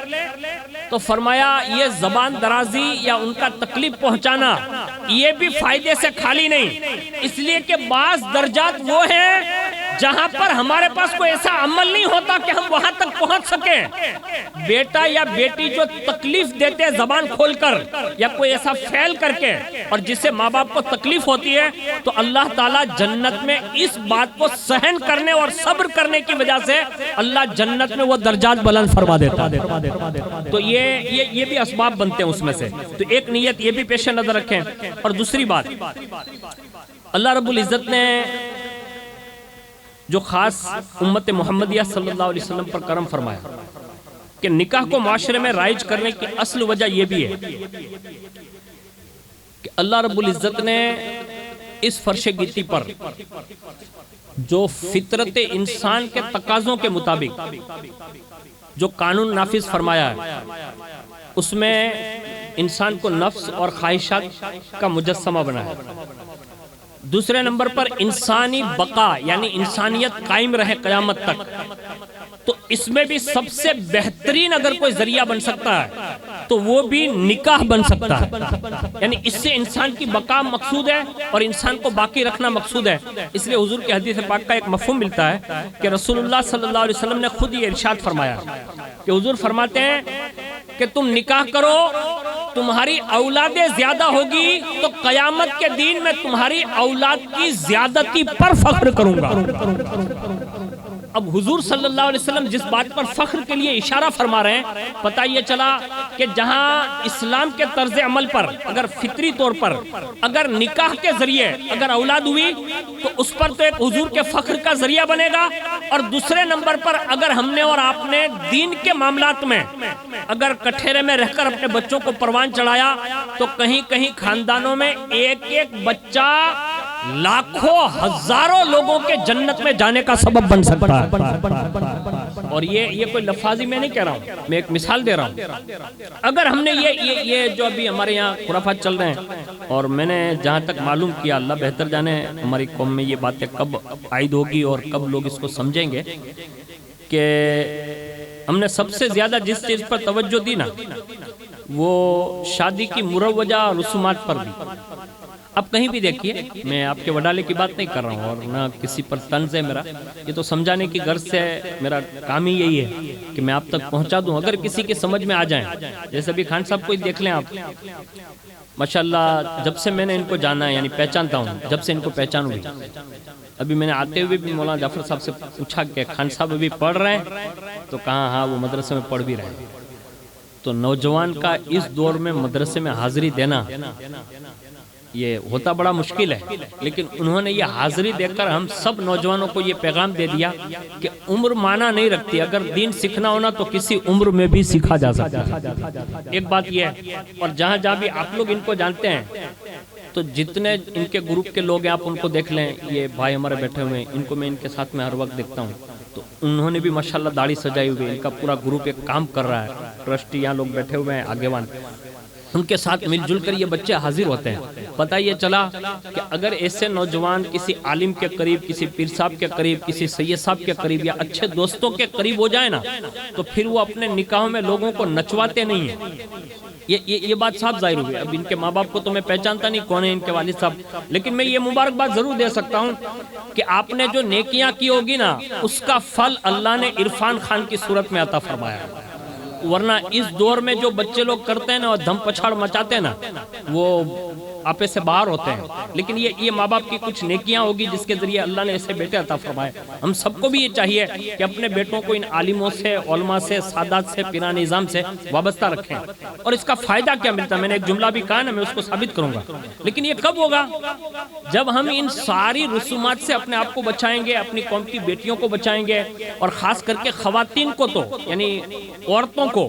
تو فرمایا یہ زبان درازی یا ان کا تکلیف پہنچانا یہ بھی فائدے سے خالی نہیں، اس لیے کہ بعض درجات وہ ہیں جہاں پر ہمارے پاس کوئی ایسا عمل نہیں ہوتا کہ ہم وہاں تک پہنچ سکیں۔ بیٹا یا بیٹی جو تکلیف دیتے زبان کھول کر یا کوئی ایسا فعل کر کے اور جس سے ماں باپ کو تکلیف ہوتی ہے تو اللہ تعالیٰ جنت میں اس بات کو سہن کرنے اور صبر کرنے کی وجہ سے اللہ جنت میں وہ درجات بلند فرما دیتا ہے۔ تو یہ بھی اسباب بنتے ہیں اس میں سے، تو ایک نیت یہ بھی پیش نظر رکھیں۔ اور دوسری بات، اللہ رب العزت نے جو خاص امت محمدیہ صلی اللہ علیہ وسلم پر کرم فرمایا کہ نکاح کو معاشرے میں رائج کرنے کی اصل وجہ یہ بھی ہے کہ اللہ رب العزت نے اس فرش گیتی پر جو فطرت انسان کے تقاضوں کے مطابق جو قانون نافذ فرمایا ہے اس میں انسان کو نفس اور خواہشات کا مجسمہ بنایا ہے۔ دوسرے نمبر پر انسانی بقا یعنی انسانیت قائم رہے قیامت تک، تو اس میں بھی سب سے بہترین اگر کوئی ذریعہ بن سکتا ہے تو وہ بھی نکاح بن سکتا ہے، یعنی اس سے انسان کی بقا مقصود ہے اور انسان کو باقی رکھنا مقصود ہے۔ اس لیے حضور کی حدیث پاک کا ایک مفہوم ملتا ہے کہ رسول اللہ صلی اللہ علیہ وسلم نے خود یہ ارشاد فرمایا کہ حضور فرماتے ہیں کہ تم نکاح کرو، تمہاری اولادیں زیادہ ہوگی تو قیامت کے دن میں تمہاری اولاد کی زیادتی پر فخر کروں گا۔ اب حضور صلی اللہ علیہ وسلم جس بات پر فخر کے لیے اشارہ فرما رہے ہیں، پتہ یہ چلا کہ جہاں اسلام کے طرز عمل پر اگر فطری طور پر اگر نکاح کے ذریعے اگر اولاد ہوئی تو اس پر تو ایک حضور کے فخر کا ذریعہ بنے گا، اور دوسرے نمبر پر اگر ہم نے اور آپ نے دین کے معاملات میں اگر کٹھیرے میں رہ کر اپنے بچوں کو پروان چڑھایا تو کہیں کہیں خاندانوں میں ایک ایک بچہ لاکھوں ہزاروں لوگوں کے جنت میں جانے کا سبب بن سکتا ہے۔ اور یہ کوئی لفاظی میں نہیں کہہ رہا ہوں، میں ایک مثال دے رہا ہوں۔ اگر ہم نے یہ جو ابھی ہمارے یہاں خرافات چل رہے ہیں، اور میں نے جہاں تک معلوم کیا، اللہ بہتر جانے ہماری قوم میں یہ باتیں کب عائد ہوگی اور کب لوگ اس کو سمجھیں گے، کہ ہم نے سب سے زیادہ جس چیز پر توجہ دی نا وہ شادی کی مروجہ رسومات پر دی۔ اب کہیں بھی دیکھیے، میں آپ کے وڈالے کی بات نہیں کر رہا ہوں اور نہ کسی پر طنز ہے میرا، یہ تو سمجھانے کی غرض سے میرا کام ہی یہی ہے کہ میں آپ تک پہنچا دوں اگر کسی کے سمجھ میں آ جائیں۔ جیسے بھی خان صاحب کو دیکھ لیں آپ، ماشاءاللہ جب سے میں نے ان کو جانا ہے، یعنی پہچانتا ہوں، جب سے ان کو پہچان ہوئی، ابھی میں نے آتے ہوئے بھی مولانا جعفر صاحب سے پوچھا کہ خان صاحب ابھی پڑھ رہے ہیں تو کہاں ہاں وہ مدرسے میں پڑھ بھی رہے ہیں۔ تو نوجوان کا اس دور میں مدرسے میں حاضری دینا یہ ہوتا بڑا مشکل ہے، لیکن انہوں نے یہ حاضری دے کر ہم سب نوجوانوں کو یہ پیغام دے دیا کہ عمر معنی نہیں رکھتی، اگر دین سیکھنا ہونا تو کسی عمر میں بھی سیکھا جا سکتا ہے۔ ایک بات یہ ہے، اور جہاں جہاں بھی آپ لوگ ان کو جانتے ہیں تو جتنے ان کے گروپ کے لوگ ہیں آپ ان کو دیکھ لیں، یہ بھائی ہمارے بیٹھے ہوئے ہیں، ان کو میں ان کے ساتھ میں ہر وقت دیکھتا ہوں، تو انہوں نے بھی ماشاءاللہ داڑھی سجائی ہوئی، ان کا پورا گروپ ایک کام کر رہا ہے، ٹرسٹی یہاں لوگ بیٹھے ہوئے ہیں، آگےوان، ان کے ساتھ مل جل کر یہ بچے حاضر ہوتے ہیں۔ پتہ یہ چلا کہ اگر ایسے نوجوان کسی عالم کے قریب، کسی پیر صاحب کے قریب، کسی سید صاحب کے قریب یا اچھے دوستوں کے قریب ہو جائے نا تو پھر وہ اپنے نکاحوں میں لوگوں کو نچواتے نہیں ہیں۔ یہ بات صاحب ظاہر ہوئی۔ اب ان کے ماں باپ کو تو میں پہچانتا نہیں کون ہے ان کے والد صاحب، لیکن میں یہ مبارکباد ضرور دے سکتا ہوں کہ آپ نے جو نیکیاں کی ہوگی نا اس کا پھل اللہ نے عرفان خان کی صورت میں عطا فرمایا ہے۔ ورنہ اس دور میں جو بچے لوگ کرتے ہیں نا اور دھم پچھاڑ مچاتے ہیں نا وہ آپے سے باہر ہوتے ہیں، لیکن یہ ماں باپ کی کچھ نیکیاں ہوگی جس کے ذریعے اللہ نے ایسے بیٹے عطا فرمائے۔ ہم سب کو بھی یہ چاہیے کہ اپنے بیٹوں کو ان عالموں سے، علماء سے، سادات سے، پیران نظام سے وابستہ رکھیں، اور اس کا فائدہ کیا ملتا ہے، میں نے ایک جملہ بھی کہا نا، میں اس کو ثابت کروں گا، لیکن یہ کب ہوگا؟ جب ہم ان ساری رسومات سے اپنے آپ کو بچائیں گے، اپنی قوم کی بیٹیوں کو بچائیں گے، اور خاص کر کے خواتین کو تو یعنی عورتوں کو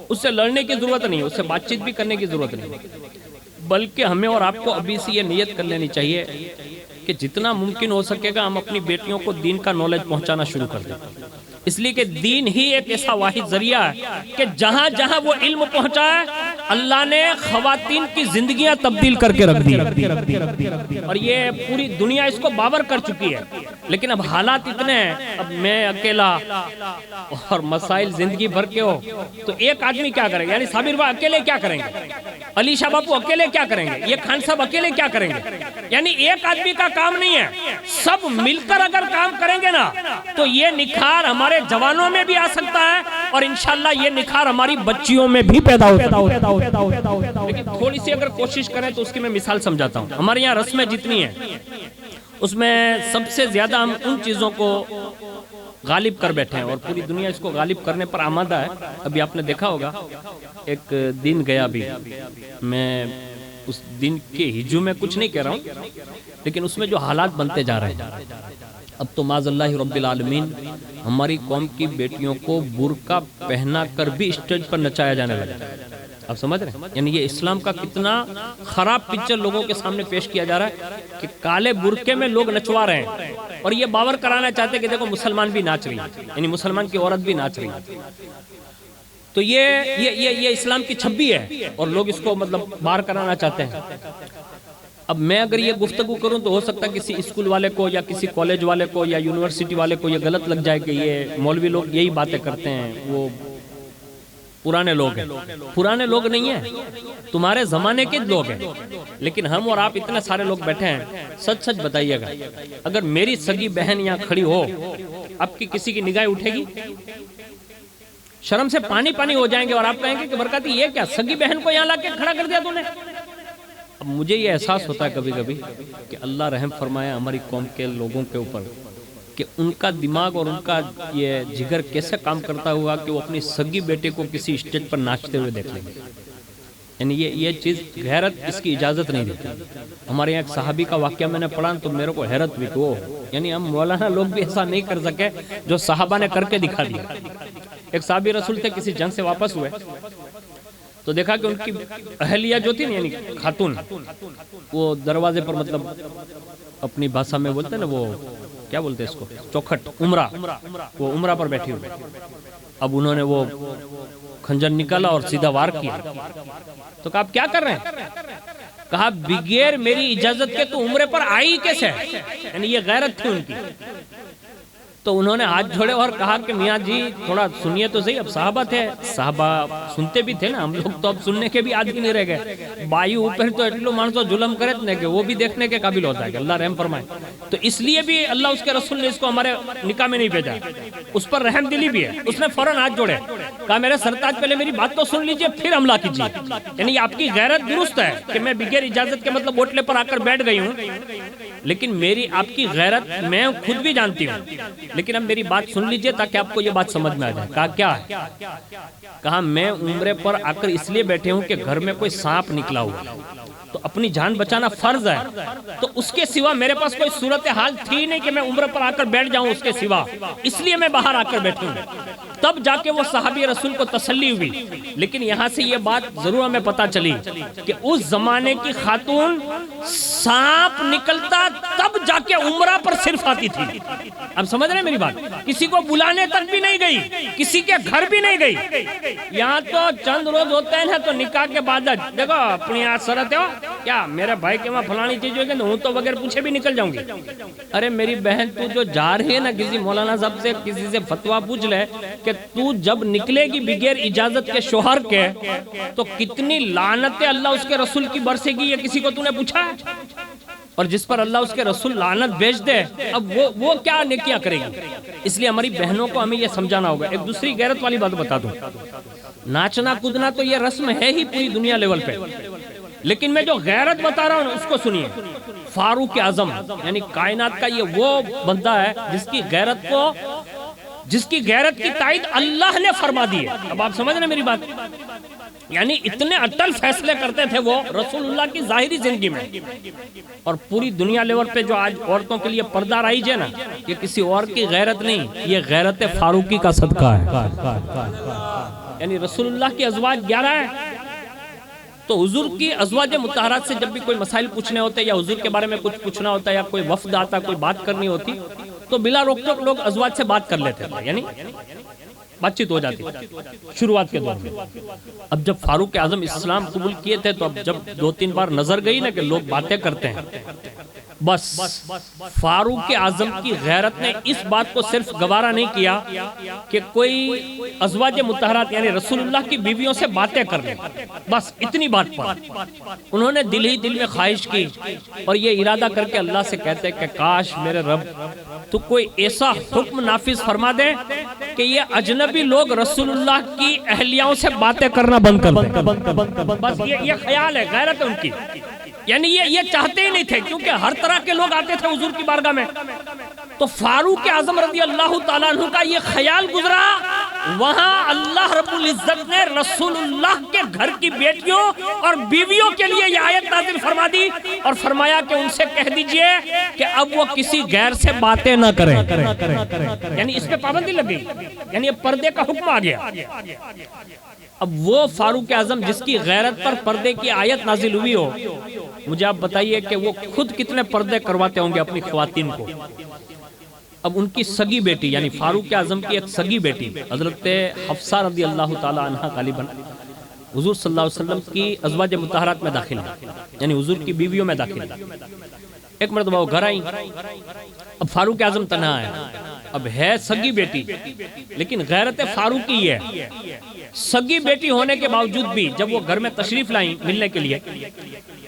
اس سے لڑنے کی ضرورت نہیں، اس سے بات چیت بھی کرنے کی ضرورت نہیں، بلکہ ہمیں اور آپ کو ابھی سے یہ نیت کر لینی چاہیے کہ جتنا ممکن ہو سکے گا ہم اپنی بیٹیوں کو دین کا نالج پہنچانا شروع کر دیں، اس لیے کہ دین ہی ایک ایسا واحد ذریعہ ہے کہ جہاں جہاں وہ علم پہنچا ہے اللہ نے خواتین کی زندگیاں تبدیل کر کے رکھ دی، اور یہ پوری دنیا اس کو باور کر چکی ہے، لیکن اب حالات اتنے ہیں، اب میں اکیلا اور مسائل زندگی بھر کے ہو تو ایک آدمی کیا کرے گا، یعنی صابر بھائی اکیلے کیا کریں گے، علی شاہ باپو اکیلے کیا کریں گے، یہ خان صاحب اکیلے کیا کریں گے، یعنی ایک آدمی کا کام نہیں ہے، سب مل کر اگر کام کریں گے نا تو یہ نکھار ہمارے جوانوں میں بھی آ سکتا ہے، اور انشاءاللہ یہ نکھار ہماری بچیوں میں بھی پیدا ہوتا ہے۔ لیکن تھوڑی سی اگر کوشش کریں تو اس کی میں مثال سمجھاتا ہوں۔ ہمارے یہاں رسمیں جتنی ہیں اس میں سب سے زیادہ ہم ان چیزوں کو غالب کر بیٹھے ہیں، اور پوری دنیا اس کو غالب کرنے پر آمادہ ہے۔ ابھی آپ نے دیکھا ہوگا ایک دن گیا بھی، میں اس دن کے ہجوم میں کچھ نہیں کہہ رہا ہوں، لیکن اس میں جو حالات بنتے جا رہے ہیں، اب تو معاذ اللہ رب العالمین ہماری قوم کی بیٹیوں کو برقع پہنا کر بھی اسٹیج پر نچایا جانے لگا، آپ سمجھ رہے ہیں؟ یعنی یہ اسلام کا کتنا خراب پکچر لوگوں کے سامنے پیش کیا جا رہا ہے کہ کالے برقعے میں لوگ نچوا رہے ہیں، اور یہ باور کرانا چاہتے ہیں کہ دیکھو مسلمان بھی ناچ رہی ہیں، یعنی مسلمان کی عورت بھی ناچ رہی ہے، تو یہ اسلام کی چھبی ہے، اور لوگ اس کو مطلب باہر کرانا چاہتے ہیں۔ اب میں اگر یہ گفتگو کروں تو ہو سکتا ہے کسی اسکول والے کو یا کسی کالج والے کو یا یونیورسٹی والے کو یہ غلط لگ جائے کہ یہ مولوی لوگ یہی باتیں کرتے ہیں، وہ پرانے لوگ ہیں۔ پرانے لوگ نہیں ہیں، تمہارے زمانے کے لوگ ہیں، لیکن ہم اور آپ اتنے سارے لوگ بیٹھے ہیں، سچ سچ بتائیے گا اگر میری سگی بہن یہاں کھڑی ہو، آپ کی کسی کی نگاہ اٹھے گی؟ شرم سے پانی پانی ہو جائیں گے، اور آپ کہیں گے کہ برکاتی یہ کیا سگی بہن کو یہاں لا کے کھڑا کر دیا تو نے؟ اب مجھے یہ احساس ہوتا ہے کبھی کبھی کہ اللہ رحم فرمائے ہماری قوم کے لوگوں کے اوپر، کہ ان کا دماغ اور ان کا یہ جگر کیسے کام کرتا ہوا کہ وہ اپنی سگی بیٹے کو کسی اسٹیج پر ناچتے ہوئے دیکھ لیں گے، یعنی یہ چیز غیرت اس کی اجازت نہیں دیتی۔ ہمارے یہاں ایک صحابی کا واقعہ میں نے پڑھا تو میرے کو حیرت بھی کہ یعنی ہم مولانا لوگ بھی ایسا نہیں کر سکے جو صحابہ نے کر کے دکھا دیا۔ ایک صحابی رسول تھے، کسی جنگ سے واپس ہوئے تو دیکھا کہ ان کی اہلیہ جو تھی یعنی خاتون، وہ دروازے پر مطلب اپنی بھاشا میں بولتے ہیں نا، وہ کیا بولتے ہیں اس کو، چوکھٹ، عمرہ، وہ عمرہ پر بیٹھی ہوئی۔ اب انہوں نے وہ خنجر نکالا اور سیدھا وار کیا، تو کہا آپ کیا کر رہے ہیں؟ کہا بغیر میری اجازت کے تو عمرے پر آئی کیسے؟ یعنی یہ غیرت تھی ان کی۔ تو انہوں نے ہاتھ جوڑے اور کہا کہ میاں جی تھوڑا سنیے تو صحیح، اب صحابہ تھے، صحابہ سنتے بھی تھے نا، ہم لوگ تو اب سننے کے بھی عادی نہیں رہ گئے، بائی اوپر تو ایٹلو مانسو ظلم کرے کہ وہ بھی دیکھنے کے قابل ہوتا ہے کہ اللہ رحم فرمائے، تو اس لیے بھی اللہ اس کے رسول نے اس کو ہمارے نکاح میں نہیں بھیجا، اس پر رحم دلی بھی ہے، اس نے فوراً ہاتھ جوڑے، کہا میرے سرتاج پہلے میری بات تو سن لیجئے پھر حملہ کیجئے، یعنی آپ کی غیرت درست ہے کہ میں بغیر اجازت کے مطلب ہوٹلے پر آ کر بیٹھ گئی ہوں، لیکن میری آپ کی غیرت میں خود بھی جانتی ہوں، لیکن اب میری بات سن لیجئے تاکہ آپ کو یہ بات سمجھ میں آ جائے۔ کہا کیا ہے؟ کہا میں عمرے پر آ کر اس لیے بیٹھے ہوں کہ گھر میں کوئی سانپ نکلا ہوا، تو اپنی جان بچانا فرض ہے، تو اس کے سوا میرے پاس کوئی صورتحال تھی نہیں کہ میں عمرے پر آ کر بیٹھ جاؤں اس کے سوا، اس لیے میں باہر آ کر بیٹھوں۔ تب جا کے وہ صحابی رسول کو تسلی ہوئی، لیکن یہاں سے یہ بات ضرور ہمیں پتا چلی کہ اس زمانے کی خاتون سانپ نکلتا تب جا کے عمرہ پر صرف آتی تھی۔ اب سمجھ رہے ہیں میری بات؟ کسی کو بلانے تک بھی نہیں گئی، کسی کے گھر بھی نہیں گئی، یہاں تو چند روز ہوتے ہیں نا تو نکاح کے بعد دیکھو اپنی آج سرت ہو کیا میرے بھائی کے وہاں فلانی چیز ہوگی تو ہوں تو بغیر پوچھے بھی نکل جاؤں گی۔ ارے میری بہن تو جو جا رہی ہے نا کسی مولانا صاحب سے کسی سے فتویٰ پوچھ لے کہ تو جب نکلے گی بغیر اجازت کے شوہر کے تو کتنی لعنت اللہ اس کے رسول کی برسے گی، یہ کسی کو تو نے پوچھا ہے؟ اور جس پر اللہ اس کے رسول لعنت بھیج دے اب وہ کیا نیکیاں کرے گی؟ اس لیے ہماری بہنوں کو ہمیں یہ سمجھانا ہوگا۔ ایک دوسری غیرت والی بات بتا دوں، ناچنا کودنا تو یہ رسم ہے ہی پوری دنیا لیول پہ، لیکن میں جو غیرت بتا رہا ہوں اس کو سنیے. فاروق اعظم یعنی کائنات کا یہ وہ بندہ ہے جس کی غیرت کی تائید اللہ نے فرما دی ہے. اب آپ سمجھ رہے ہیں میری بات؟ یعنی اتنے اٹل فیصلے کرتے تھے وہ رسول اللہ کی ظاہری زندگی میں. اور پوری دنیا لیول پہ جو آج عورتوں کے لیے پردہ رائج ہے نا، یہ کسی اور کی غیرت نہیں، یہ غیرت فاروقی کا صدقہ ہے. یعنی رسول اللہ کی ازواج 11 ہیں، تو حضور کی ازواج مطہرات سے جب بھی کوئی مسائل پوچھنے ہوتے یا حضور کے بارے میں کچھ پوچھنا ہوتا یا کوئی وفد آتا، کوئی بات کرنی ہوتی، تو بلا روک ٹوک لوگ ازواج سے بات کر لیتے تھے، یعنی بات چیت ہو جاتی شروعات کے دور میں. اب جب فاروق اعظم اسلام قبول کیے تھے تو اب جب 2-3 بار نظر گئی نا کہ لوگ باتیں کرتے ہیں، بس فاروق اعظم کی غیرت نے اس بات کو صرف گوارا نہیں کیا کہ کوئی ازواج مطہرات یعنی رسول اللہ کی بیویوں سے باتیں کر لیں، بس اتنی بات پر انہوں نے دل ہی دل میں خواہش کی اور یہ ارادہ کر کے اللہ سے کہتے کہ کاش میرے رب تو کوئی ایسا حکم نافذ فرما دے کہ یہ اجنبی لوگ رسول اللہ کی اہلیاؤں سے باتیں کرنا بند کر دیں. بس یہ خیال ہے، غیرت ہے ان کی. یعنی یہ چاہتے ہی نہیں تھے، کیونکہ ہر طرح کے لوگ آتے تھے حضور کی بارگاہ میں. تو فاروق اعظم رضی اللہ تعالیٰ عنہ کا یہ خیال گزرا، وہاں اللہ رب العزت نے رسول اللہ کے گھر کی بیٹیوں اور بیویوں کے لیے یہ آیت نازل فرما دی اور فرمایا کہ ان سے کہہ دیجئے کہ اب وہ کسی غیر سے باتیں نہ کریں. یعنی اس پہ پابندی لگ گئی، یعنی یہ پردے کا حکم آ گیا. اب وہ فاروق اعظم جس کی غیرت پر پردے کی آیت نازل ہوئی ہو، مجھے آپ بتائیے کہ وہ خود کتنے پردے کرواتے ہوں گے اپنی خواتین کو. اب ان کی سگی بیٹی یعنی فاروق اعظم کی ایک سگی بیٹی حضرت حفصہ رضی اللہ تعالی عنہ غالباً حضور صلی اللہ علیہ وسلم کی ازواج مطہرات میں داخل ہے، یعنی حضور کی بیویوں میں داخل ہے. ایک مرتبہ وہ گھر آئیں، اب فاروق اعظم تنہا ہے، اب ہے سگی بیٹی لیکن غیرت فاروقی ہے. سگی بیٹی ہونے کے باوجود بھی جب وہ گھر میں تشریف لائیں ملنے کے لیے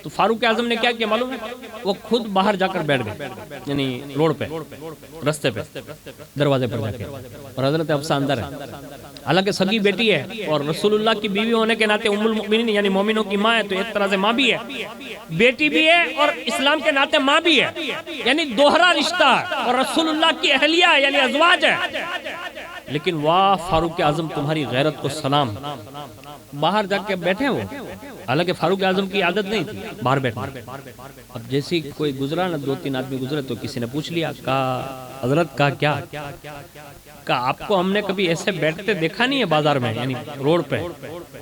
تو فاروق اعظم نے کیا کیا معلوم ہے؟ وہ خود باہر جا کر بیٹھ گئے، یعنی روڈ پہ، رستے پہ، دروازے پر جا کے، اور حضرت حفصہ اندر ہے. حالانکہ سگی بیٹی ہے اور رسول اللہ کی بیوی ہونے کے ناطے ام المؤمنین یعنی مومنوں کی ماں ہے، تو ایک طرح سے ماں بھی ہے، بیٹی بھی ہے اور اسلام کے ناطے ماں بھی ہے، یعنی دوہرا رشتہ ہے اور رسول اللہ کی اہلیہ ہے یعنی ازواج ہے. لیکن واہ فاروق اعظم تمہاری غیرت کو سلام، باہر جا کے بیٹھے وہ. حالانکہ فاروق اعظم کی عادت نہیں تھی باہر بیٹھنا. اب جیسی کوئی گزرا نا 2-3 آدمی گزرے تو کسی نے پوچھ لیا، کہا حضرت کہا آپ کو ہم نے کبھی ایسے بیٹھتے دیکھا نہیں ہے بازار میں یعنی روڈ پہ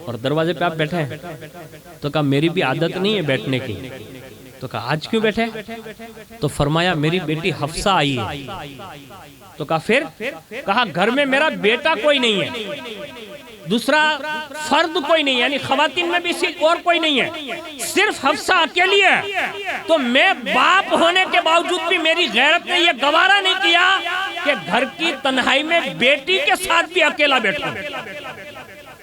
اور دروازے پہ آپ بیٹھے ہیں؟ تو کہا میری بھی عادت نہیں ہے بیٹھنے کی. تو کہا آج کیوں بیٹھے؟ تو فرمایا میری بیٹی حفصہ آئی ہے. تو کہا پھر؟ کہا گھر میں میرا بیٹا کوئی نہیں ہے، دوسرا فرد کوئی نہیں، یعنی خواتین میں بھی صرف اور کوئی نہیں ہے، صرف حفصہ اکیلی ہے. تو میں باپ ہونے کے باوجود بھی میری غیرت نے یہ گوارا نہیں کیا کہ گھر کی تنہائی میں بیٹی کے ساتھ بھی اکیلا بیٹھوں.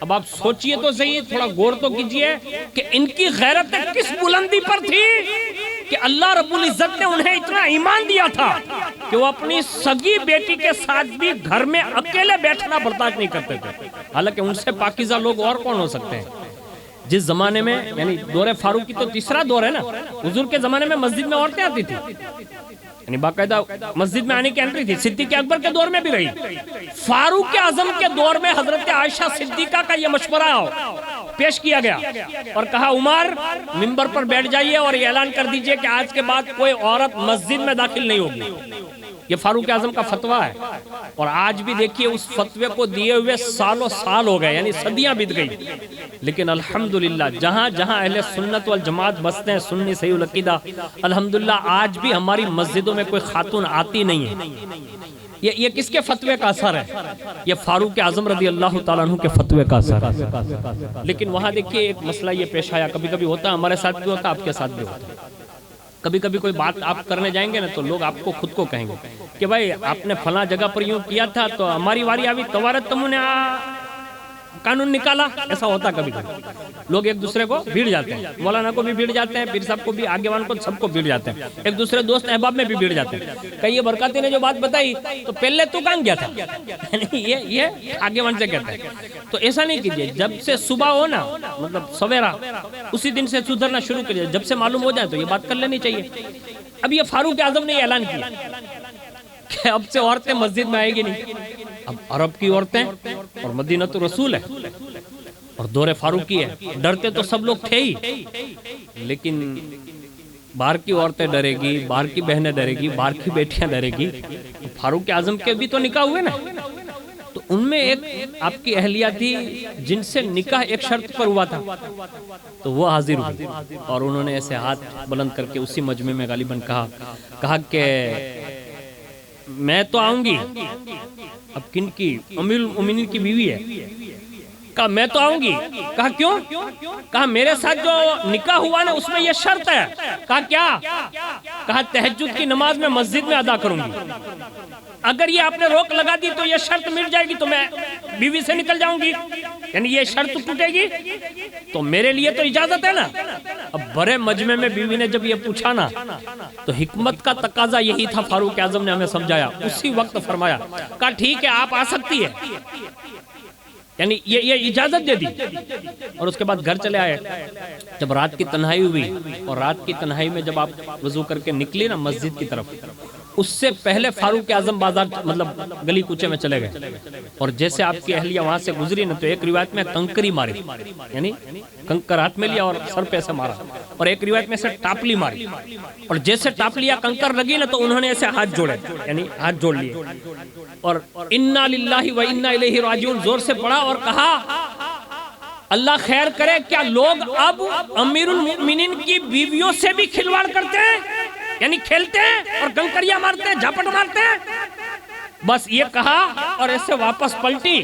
اب آپ سوچئے تو صحیح، تھوڑا غور تو کیجئے کہ ان کی غیرت کس بلندی پر تھی کہ اللہ رب العزت نے انہیں اتنا ایمان دیا تھا کہ وہ اپنی سگی بیٹی کے ساتھ بھی گھر میں اکیلے بیٹھنا برداشت نہیں کرتے تھے. حالانکہ ان سے پاکیزہ لوگ اور کون ہو سکتے ہیں؟ جس زمانے میں یعنی دور فاروقی تو تیسرا دور ہے نا، حضور کے زمانے میں مسجد میں عورتیں آتی تھی، یعنی باقاعدہ مسجد میں آنے کی انٹری تھی. صدیق اکبر کے دور میں بھی رہی. فاروق اعظم کے دور میں حضرت عائشہ صدیقہ کا یہ مشورہ پیش کیا گیا اور کہا عمر منبر پر بیٹھ جائیے اور یہ اعلان کر دیجئے کہ آج کے بعد کوئی عورت مسجد میں داخل نہیں ہوگی. یہ فاروق اعظم کا فتویٰ ہے اور آج بھی دیکھیے اس فتوے کو دیے ہوئے سالوں سال ہو گئے، یعنی صدیاں بیت گئی. لیکن الحمدللہ جہاں جہاں اہل سنت والجماعت بستے ہیں سنی صحیح العقیدہ، الحمدللہ آج بھی ہماری مسجدوں میں کوئی خاتون آتی نہیں ہے. یہ کس کے فتوے کا اثر ہے؟ یہ فاروق اعظم رضی اللہ تعالیٰ عنہ کے فتوے کا اثر ہے. لیکن وہاں دیکھیے ایک مسئلہ یہ پیش آیا، کبھی کبھی ہوتا ہے ہمارے ساتھ بھی ہوتا ہے، آپ کے ساتھ بھی ہوتا ہے. کبھی کبھی کوئی بات آپ کرنے جائیں گے نا تو لوگ آپ کو خود کو کہیں گے کہ بھائی آپ نے فلاں جگہ پر یوں کیا تھا تو ہماری واری آوی توارت تمہیں قانون نکالا. ایسا ہوتا کبھی کبھی, لوگ ایک دوسرے کو بھیڑ جاتے ہیں, مولانا کو بھی بھیڑ جاتے ہیں, پیر صاحب کو بھی, آگے والوں کو, سب کو بھیڑ جاتے ہیں, ایک دوسرے دوست احباب میں بھی بھیڑ جاتے ہیں. کہ یہ برکاتی نے جو بات بتائی تو پہلے تو کہاں گیا تھا, یہ آگے وان سے کہتے ہیں. تو ایسا نہیں کیجیے, جب سے صبح ہو نا, مطلب سویرا, اسی دن سے سدھرنا شروع کیجیے. جب سے معلوم ہو جائے تو یہ بات کر لینی چاہیے. اب یہ فاروق اعظم نے اعلان کیا کہ اب سے عورتیں مسجد میں آئے گی نہیں. اب عرب کی عورتیں اور مدینہ تو رسول ہے اور دور فاروقی ہے, ڈرتے تو سب لوگ تھے ہی, لیکن باہر کی عورتیں ڈرے گی, باہر کی بہنیں ڈرے گی, باہر کی بیٹیاں ڈرے گی. فاروق اعظم کے بھی تو نکاح ہوئے نا, تو ان میں ایک آپ کی اہلیہ تھی جن سے نکاح ایک شرط پر ہوا تھا, تو وہ حاضر ہوئی اور انہوں نے ایسے ہاتھ بلند کر کے اسی مجمع میں غالباً کہا کہ میں تو آؤں گی. اب کن کی؟ امیر المومنین کی بیوی ہے. کہا میں تو آؤں گی. کہا کیوں؟ کہا میرے ساتھ جو نکاح ہوا نا اس میں یہ شرط ہے. کہا کیا؟ کہا تہجد کی نماز میں مسجد میں ادا کروں گی. اگر یہ آپ نے روک لگا دی تو یہ شرط مٹ جائے گی تو میں بیوی سے نکل جاؤں گی, یعنی یہ شرط ٹوٹے گی, تو میرے لیے تو اجازت ہے نا. اب بڑے مجمع میں بیوی نے جب یہ پوچھا نا تو حکمت کا تقاضا یہی تھا, فاروق اعظم نے ہمیں سمجھایا, اسی وقت فرمایا, کہا ٹھیک ہے آپ آ سکتی ہے, یعنی یہ اجازت دے دی. اور اس کے بعد گھر چلے آئے. جب رات کی تنہائی ہوئی اور رات کی تنہائی میں جب آپ وضو کر کے نکلی نا مسجد کی طرف, اس سے پہلے فاروق اعظم بازار مطلب گلی کوچے میں چلے گئے, اور جیسے آپ کی اہلیہ وہاں سے گزری نا تو ایک روایت میں کنکری ماری, یعنی کنکر ہاتھ میں لیا اور سر پہ سے مارا, اور ایک روایت میں سے ٹاپلی ماری, اور جیسے ٹاپلی یا کنکر لگی نا تو انہوں نے ایسے ہاتھ جوڑے, یعنی ہاتھ جوڑ لیے, اور انا للہ و انا الیہ راجعون زور سے پڑھا اور کہا اللہ خیر کرے, کیا لوگ اب امیر المؤمنین کی بیویوں سے بھی کھلواڑ کرتے ہیں, یعنی کھیلتے ہیں اور کنکریاں مارتے ہیں, جھپٹ مارتے ہیں. بس یہ کہا اور ایسے واپس پلٹی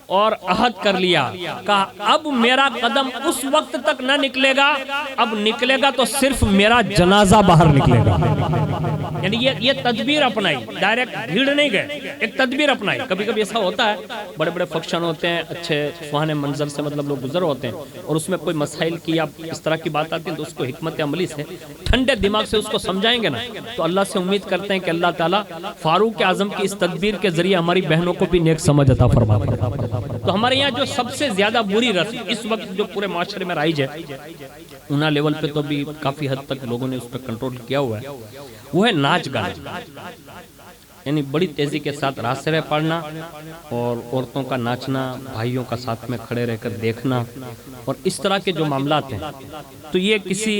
اور عہد کر لیا, کہا اب میرا قدم اس وقت تک نہ نکلے گا, اب نکلے گا تو صرف میرا جنازہ باہر نکلے گا. یعنی یہ تدبیر اپنائی, ڈائریکٹ بھیڑ نہیں گئے, ایک تدبیر اپنائی. کبھی کبھی ایسا ہوتا ہے, بڑے بڑے فنکشن ہوتے ہیں, اچھے سہانے منظر سے مطلب لوگ گزر ہوتے ہیں, اور اس میں کوئی مسائل کی یا اس طرح کی بات آتی ہے تو اس کو حکمت عملی سے ٹھنڈے دماغ سے اس کو سمجھائیں گے نا, تو اللہ سے امید کرتے ہیں کہ اللہ تعالیٰ فاروق اعظم کی اس تدبیر کے ذریعے ہماری بہنوں کو بھی نیک سمجھ عطا فرمائے. تو ہمارے یہاں جو سب سے زیادہ بری رسم اس وقت جو پورے معاشرے میں رائج ہے, اونا لیول پہ تو بھی کافی حد تک لوگوں نے اس پہ کنٹرول کیا ہوا ہے, وہ ہے ناچ گانا. یعنی بڑی تیزی کے ساتھ راسرے پڑھنا اور عورتوں کا ناچنا, بھائیوں کا ساتھ میں کھڑے رہ کر دیکھنا, اور اس طرح کے جو معاملات ہیں, تو یہ کسی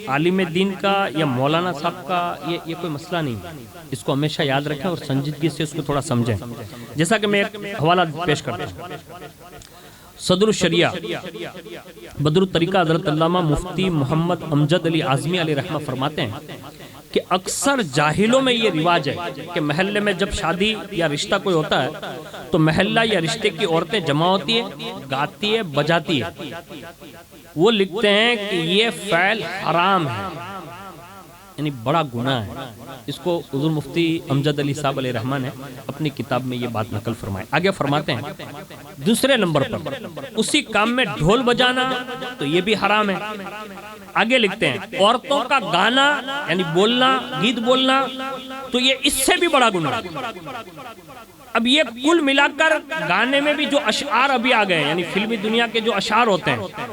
عالم دین کا یا مولانا صاحب کا یہ کوئی مسئلہ نہیں. اس کو ہمیشہ یاد رکھیں اور سنجیدگی سے اس کو تھوڑا سمجھیں. جیسا کہ میں ایک حوالہ پیش کرتا ہوں. صدر الشریعہ بدر الطریقہ حضرت علامہ مفتی محمد امجد علی اعظمی علیہ رحمہ فرماتے ہیں کہ اکثر جاہلوں میں یہ رواج ہے کہ محلے میں جب شادی یا رشتہ کوئی ہوتا ہے تو محلہ یا رشتے کی عورتیں جمع ہوتی ہے, گاتی ہے, بجاتی ہے. وہ لکھتے ہیں کہ یہ فعل حرام ہے, یعنی بڑا گناہ ہے. اس کو حضور مفتی امجد علی صاحب علیہ رحمہ نے اپنی کتاب میں یہ بات نقل فرمائی. آگے فرماتے ہیں دوسرے نمبر پر اسی کام میں ڈھول بجانا تو یہ بھی حرام ہے. آگے لکھتے ہیں عورتوں کا گانا یعنی بولنا, گیت بولنا تو یہ اس سے بھی بڑا گناہ. اب یہ کل ملا کر گانے میں بھی جو اشعار ابھی آ گئے, یعنی فلمی دنیا کے جو اشعار ہوتے ہیں,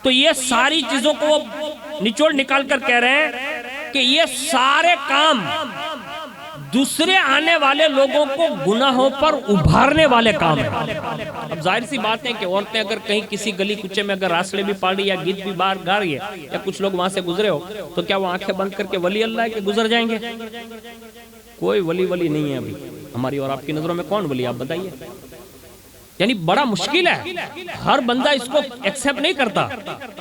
تو یہ ساری چیزوں کو نچوڑ نکال کر کہہ رہے ہیں کہ یہ سارے کام دوسرے آنے والے لوگوں کو گناہوں پر ابھارنے والے کام ہیں. اب ظاہر سی بات ہے کہ عورتیں اگر کہیں کسی گلی کوچے میں اگر راسلے بھی پاڑی یا گیت بھی باہر گا رہی ہے یا کچھ لوگ وہاں سے گزرے ہو, تو کیا وہ آنکھیں بند کر کے ولی اللہ ہے کہ گزر جائیں گے؟ کوئی ولی نہیں ہے ابھی ہماری اور آپ کی نظروں میں. کون ولی آپ بتائیے؟ یعنی بڑا مشکل ہے, ہر بندہ اس کو ایکسپٹ نہیں کرتا.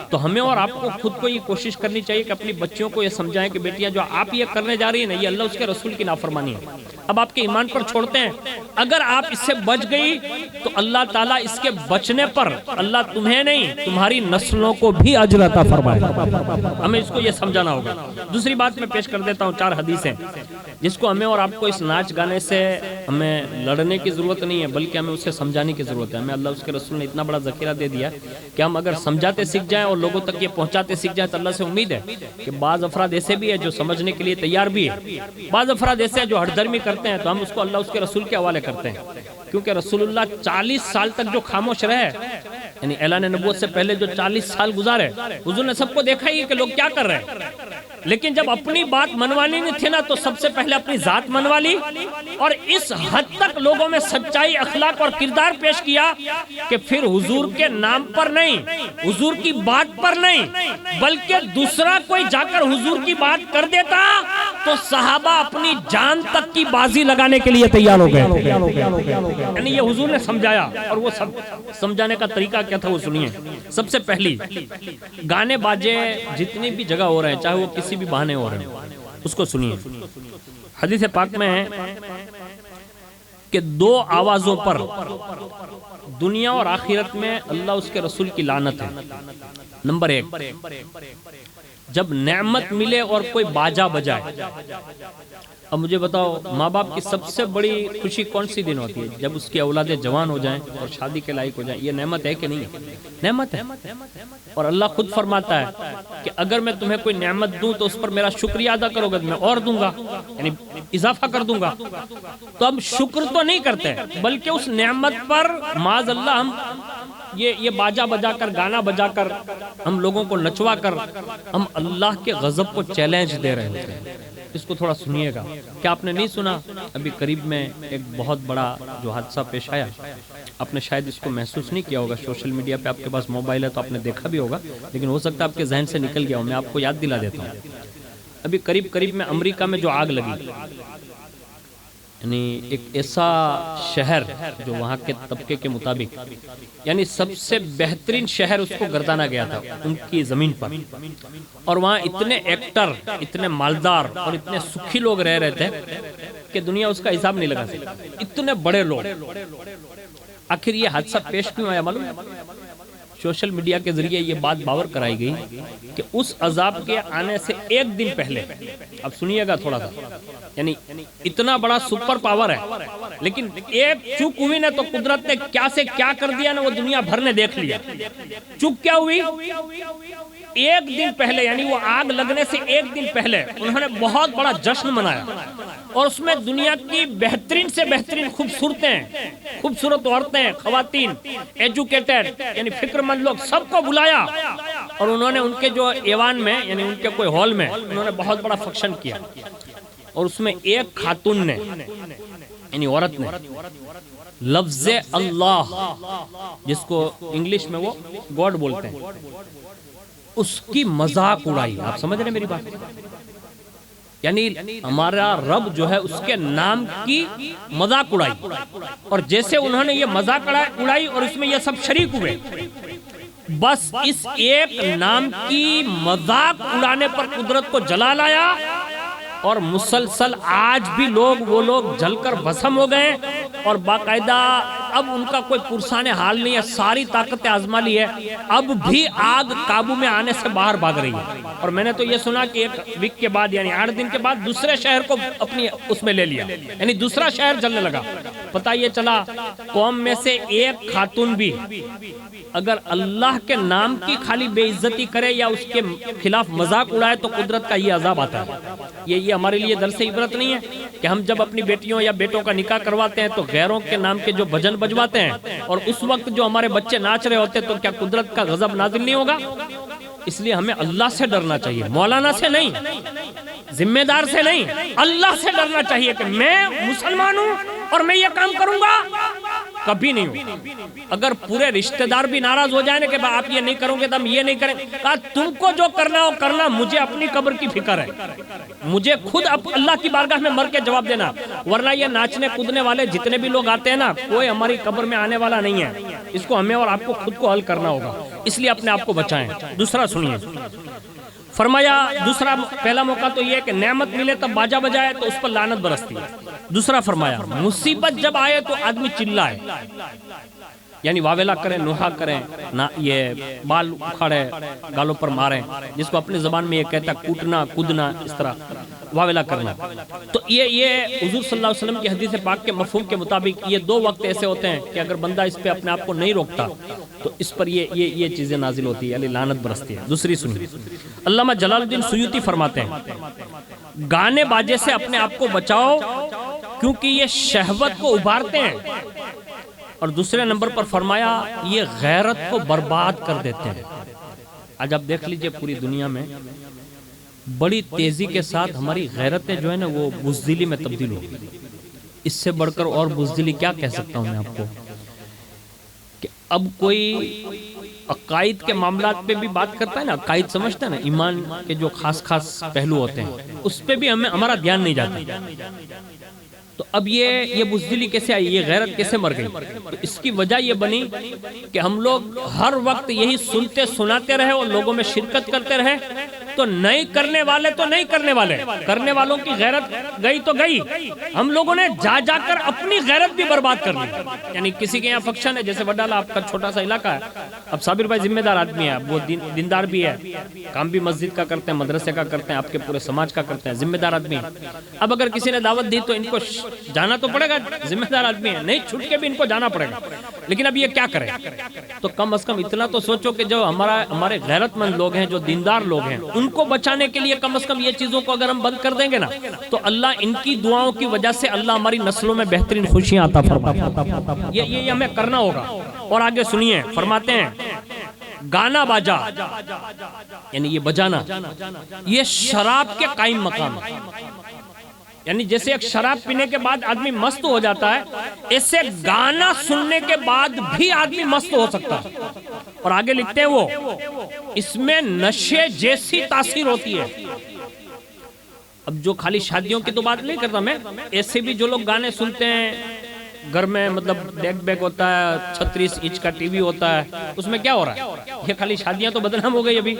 تو ہمیں اور آپ کو خود کو یہ کوشش کرنی چاہیے کہ اپنی بچیوں کو یہ سمجھائیں کہ بیٹیاں جو آپ یہ کرنے جا رہی ہیں نا, یہ اللہ اس کے رسول کی نافرمانی ہے. اب آپ کے ایمان پر چھوڑتے ہیں اگر آپ اس سے بچ گئی تو اللہ تعالیٰ اس کے بچنے پر اللہ تمہیں نہیں تمہاری نسلوں کو بھی اجر عطا فرمائے. ہمیں اس کو یہ سمجھانا ہوگا. دوسری بات میں پیش کر دیتا ہوں 4 حدیثیں جس کو ہمیں اور آپ کو اس ناچ گانے سے ہمیں لڑنے کی ضرورت نہیں ہے بلکہ ہمیں اسے سمجھانے کی ضرورت ہے. ہمیں اللہ اس کے رسول نے اتنا بڑا ذخیرہ دے دیا کہ ہم اگر سمجھاتے سیکھ جائیں اور لوگوں تک یہ پہنچاتے سیکھ جائیں تو اللہ سے امید ہے کہ بعض افراد ایسے بھی ہیں جو سمجھنے کے لیے تیار بھی ہے, بعض افراد ایسے ہیں جو ہٹ درمی کرتے ہیں تو ہم اس کو اللہ اس کے رسول کے حوالے کرتے ہیں. کیونکہ رسول اللہ 40 سال تک جو خاموش رہے یعنی اعلان نبوت سے پہلے جو 40 سال گزارے حضور نے سب کو دیکھا ہی کہ لوگ کیا کر رہے ہیں, لیکن جب اپنی بات منوانی نہیں تھی نا تو سب سے پہلے اپنی ذات منوا لی اور اس حد تک لوگوں میں سچائی اخلاق اور کردار پیش کیا کہ پھر حضور کے نام پر نہیں, حضور کی بات پر نہیں بلکہ دوسرا کوئی جا کر حضور کی بات کر دیتا تو صحابہ اپنی جان تک کی بازی لگانے کے لیے تیار ہو گئے. یعنی یہ حضور نے سمجھایا اور وہ سمجھانے کا طریقہ کیا تھا وہ سنیے. سب سے پہلی گانے باجے جتنی بھی جگہ ہو رہے ہیں چاہے وہ کسی بھی بہانے ہو رہے ہیں اس کو سنیے. حدیث پاک میں ہے کہ 2 آوازوں پر دنیا اور آخرت میں اللہ اس کے رسول کی لعنت ہے. نمبر 1 جب نعمت ملے اور کوئی باجا بجائے. اب مجھے بتاؤ ماں باپ کی سب سے بڑی خوشی کون سی دن ہوتی ہے؟ جب اس کی اولادیں جوان ہو جائیں اور شادی کے لائق ہو جائیں. یہ نعمت ہے کہ نہیں ہے؟ نعمت ہے. اور اللہ خود فرماتا ہے کہ اگر میں تمہیں کوئی نعمت دوں تو اس پر میرا شکریہ ادا کرو گے میں اور دوں گا یعنی اضافہ کر دوں گا. تو اب شکر تو نہیں کرتے بلکہ اس نعمت پر معاذ اللہ ہم یہ باجا بجا کر گانا بجا کر ہم لوگوں کو نچوا کر ہم اللہ کے غضب کو چیلنج دے رہے ہوتے ہیں. اس کو تھوڑا سنیے گا. کیا آپ نے نہیں سنا ابھی قریب میں ایک بہت بڑا جو حادثہ پیش آیا, آپ نے شاید اس کو محسوس نہیں کیا ہوگا, سوشل میڈیا پہ آپ کے پاس موبائل ہے تو آپ نے دیکھا بھی ہوگا لیکن ہو سکتا ہے آپ کے ذہن سے نکل گیا ہو. میں آپ کو یاد دلا دیتا ہوں. ابھی قریب میں امریکہ میں جو آگ لگی یعنی ایک ایسا شہر جو وہاں کے طبقے کے مطابق یعنی سب سے بہترین شہر اس کو گردانا گیا تھا ان کی زمین پر, اور وہاں اتنے ایکٹر اتنے مالدار اور اتنے سکھی لوگ رہ رہے تھے کہ دنیا اس کا حساب نہیں لگا سکتی. اتنے بڑے لوگ. آخر یہ حادثہ پیش کیوں آیا معلوم ہے؟ سوشل میڈیا کے ذریعے یہ بات باور کرائی گئی کہ اس عذاب کے آنے سے 1 دن پہلے, اب سنیے گا تھوڑا سا, یعنی اتنا بڑا سپر پاور ہے لیکن ایک چوک ہوئی نا تو قدرت نے کیا سے کیا کر دیا نا وہ دنیا بھر نے دیکھ لیا. چوک کیا ہوئی؟ 1 دن پہلے یعنی وہ آگ لگنے سے 1 دن پہلے انہوں نے بہت بڑا جشن منایا اور اس میں دنیا کی بہترین سے بہترین خوبصورت عورتیں, خواتین, ایجوکیٹڈ یعنی فکر مند لوگ سب کو بلایا اور انہوں نے ان کے جو ایوان میں یعنی ان کے کوئی ہال میں انہوں نے بہت بڑا فنکشن کیا اور اس میں ایک خاتون نے یعنی عورت نے لفظ اللہ جس کو انگلش میں وہ گاڈ بولتے ہیں اس کی مذاق اڑائی. آپ سمجھ رہے ہیں میری بات؟ یعنی ہمارا رب جو ہے اس کے نام کی مذاق اڑائی اور جیسے انہوں نے یہ مذاق اڑائی اور اس میں یہ سب شریک ہوئے, بس اس ایک نام کی مذاق اڑانے پر قدرت کو جلال آیا اور مسلسل آج بھی وہ لوگ جل کر بھسم ہو گئے اور باقاعدہ اب ان کا کوئی پرسان حال نہیں ہے, ساری طاقتیں آزما لی ہے, اب بھی آگ قابو میں آنے سے باہر بھاگ رہی ہے. اور میں نے تو یہ سنا کہ 1 ویک کے بعد یعنی 8 دن کے بعد دوسرے شہر کو اپنی اس میں لے لیا یعنی دوسرا شہر جلنے لگا. پتہ یہ چلا قوم میں سے ایک خاتون بھی اگر اللہ کے نام کی خالی بے عزتی کرے یا اس کے خلاف مذاق اڑائے تو قدرت کا یہ عذاب آتا ہے. یہ ہمارے لیے درس عبرت نہیں ہے کہ ہم جب اپنی بیٹیوں یا بیٹوں کا نکاح کرواتے ہیں تو غیروں کے نام کے جو بھجن بجواتے ہیں اور اس وقت جو ہمارے بچے ناچ رہے ہوتے تو کیا قدرت کا غضب نازل نہیں ہوگا؟ اس لیے ہمیں اللہ سے ڈرنا چاہیے, مولانا سے نہیں, ذمہ دار سے نہیں, اللہ سے ڈرنا چاہیے کہ میں مسلمان ہوں اور میں یہ کام کروں گا کبھی نہیں ہوں. اگر پورے رشتہ دار بھی ناراض ہو جائیں کہ آپ یہ نہیں کرو گے تو ہم یہ نہیں کریں, کہا تم کو جو کرنا ہو کرنا, مجھے اپنی قبر کی فکر ہے, مجھے خود اللہ کی بارگاہ میں مر کے جواب دینا, ورنہ یہ ناچنے کودنے والے جتنے بھی لوگ آتے ہیں نا کوئی ہماری قبر میں آنے والا نہیں ہے. اس کو ہمیں اور آپ کو خود کو حل کرنا ہوگا, اس لیے اپنے آپ کو بچائیں. دوسرا سنیے, فرمایا دوسرا پہلا موقع تو یہ ہے کہ نعمت ملے تب باجا بجائے تو اس پر لعنت برستی ہے. دوسرا فرمایا مصیبت جب آئے تو آدمی چلائے، یعنی واویلا کریں، نوحہ کریں، یہ بال اکھاڑے، گالوں پر ماریں، جس کو اپنی زبان میں یہ کہتا ہے کوٹنا، کودنا، اس طرح واویلا کرنا. تو یہ حضور صلی اللہ علیہ وسلم کی حدیث پاک کے مفہوم کے مطابق یہ دو وقت ایسے ہوتے ہیں کہ اگر بندہ اس پہ اپنے آپ کو نہیں روکتا تو اس پر یہ چیزیں نازل ہوتی ہے، یعنی لعنت برستی ہے. دوسری سنیے، علامہ جلال الدین سیوطی فرماتے ہیں گانے باجے سے اپنے آپ کو بچاؤ کیونکہ یہ شہوت کو ابھارتے ہیں. اور دوسرے نمبر پر فرمایا یہ غیرت کو برباد کر دیتے ہیں. آج آپ دیکھ لیجئے پوری دنیا میں بڑی تیزی کے ساتھ ہماری غیرتیں جو ہے نا وہ بزدلی میں تبدیل ہو گئی. اس سے بڑھ کر اور بزدلی کیا کہہ سکتا ہوں میں آپ کو، کہ اب کوئی عقائد کے معاملات پہ بھی بات کرتا ہے نا، عقائد سمجھتا ہے نا، ایمان کے جو خاص پہلو ہوتے ہیں اس پہ بھی ہمارا دھیان نہیں جاتا. تو اب یہ بزدلی کیسے آئی، یہ غیرت کیسے مر گئی؟ تو اس کی وجہ یہ بنی کہ ہم لوگ ہر وقت یہی سنتے سناتے رہے اور لوگوں میں شرکت کرتے رہے. تو نہیں کرنے والے تو نہیں کرنے والے، کرنے والوں کی غیرت گئی تو گئی، ہم لوگوں نے جا کر اپنی غیرت بھی برباد کر لی. یعنی کسی کے یہاں فنکشن ہے، جیسے وڈالہ آپ کا چھوٹا سا علاقہ ہے، اب صابر بھائی ذمہ دار آدمی ہے، وہ دیندار بھی ہے، کام بھی مسجد کا کرتے ہیں، مدرسے کا کرتے ہیں، آپ کے پورے سماج کا کرتے ہیں، ذمہ دار آدمی ہے. اب اگر کسی نے دعوت دی تو ان کو جانا تو پڑے گا، ذمہ دار آدمی ہے، نہیں چھوٹ کے بھی ان کو جانا پڑے گا. لیکن اب یہ کیا کریں؟ تو کم از کم اتنا تو سوچو کہ جو ہمارے غیرت مند لوگ ہیں، جو دیندار لوگ ہیں، ان کو بچانے کے لیے کم از کم یہ چیزوں کو اگر ہم بند کر دیں گے نا تو اللہ ان کی دعاؤں کی وجہ سے اللہ ہماری نسلوں میں بہترین خوشیاں عطا فرمائے. یہ ہمیں کرنا ہوگا. اور آگے سنیے، فرماتے ہیں گانا باجا یعنی یہ بجانا یہ شراب کے قائم مقام ہے. یعنی جیسے ایک شراب پینے کے بعد آدمی مست ہو جاتا ہے، ایسے گانا سننے کے بعد بھی آدمی مست ہو سکتا ہے. اور آگے لکھتے ہیں وہ اس میں نشے جیسی تاثیر ہوتی ہے. اب جو خالی شادیوں کی تو بات نہیں کرتا میں، ایسے بھی جو لوگ گانے سنتے ہیں گھر میں، مطلب ڈیک بیک ہوتا ہے، 36 انچ کا ٹی وی ہوتا ہے، اس میں کیا ہو رہا ہے؟ یہ خالی شادیاں تو بدنام ہو گئی ابھی،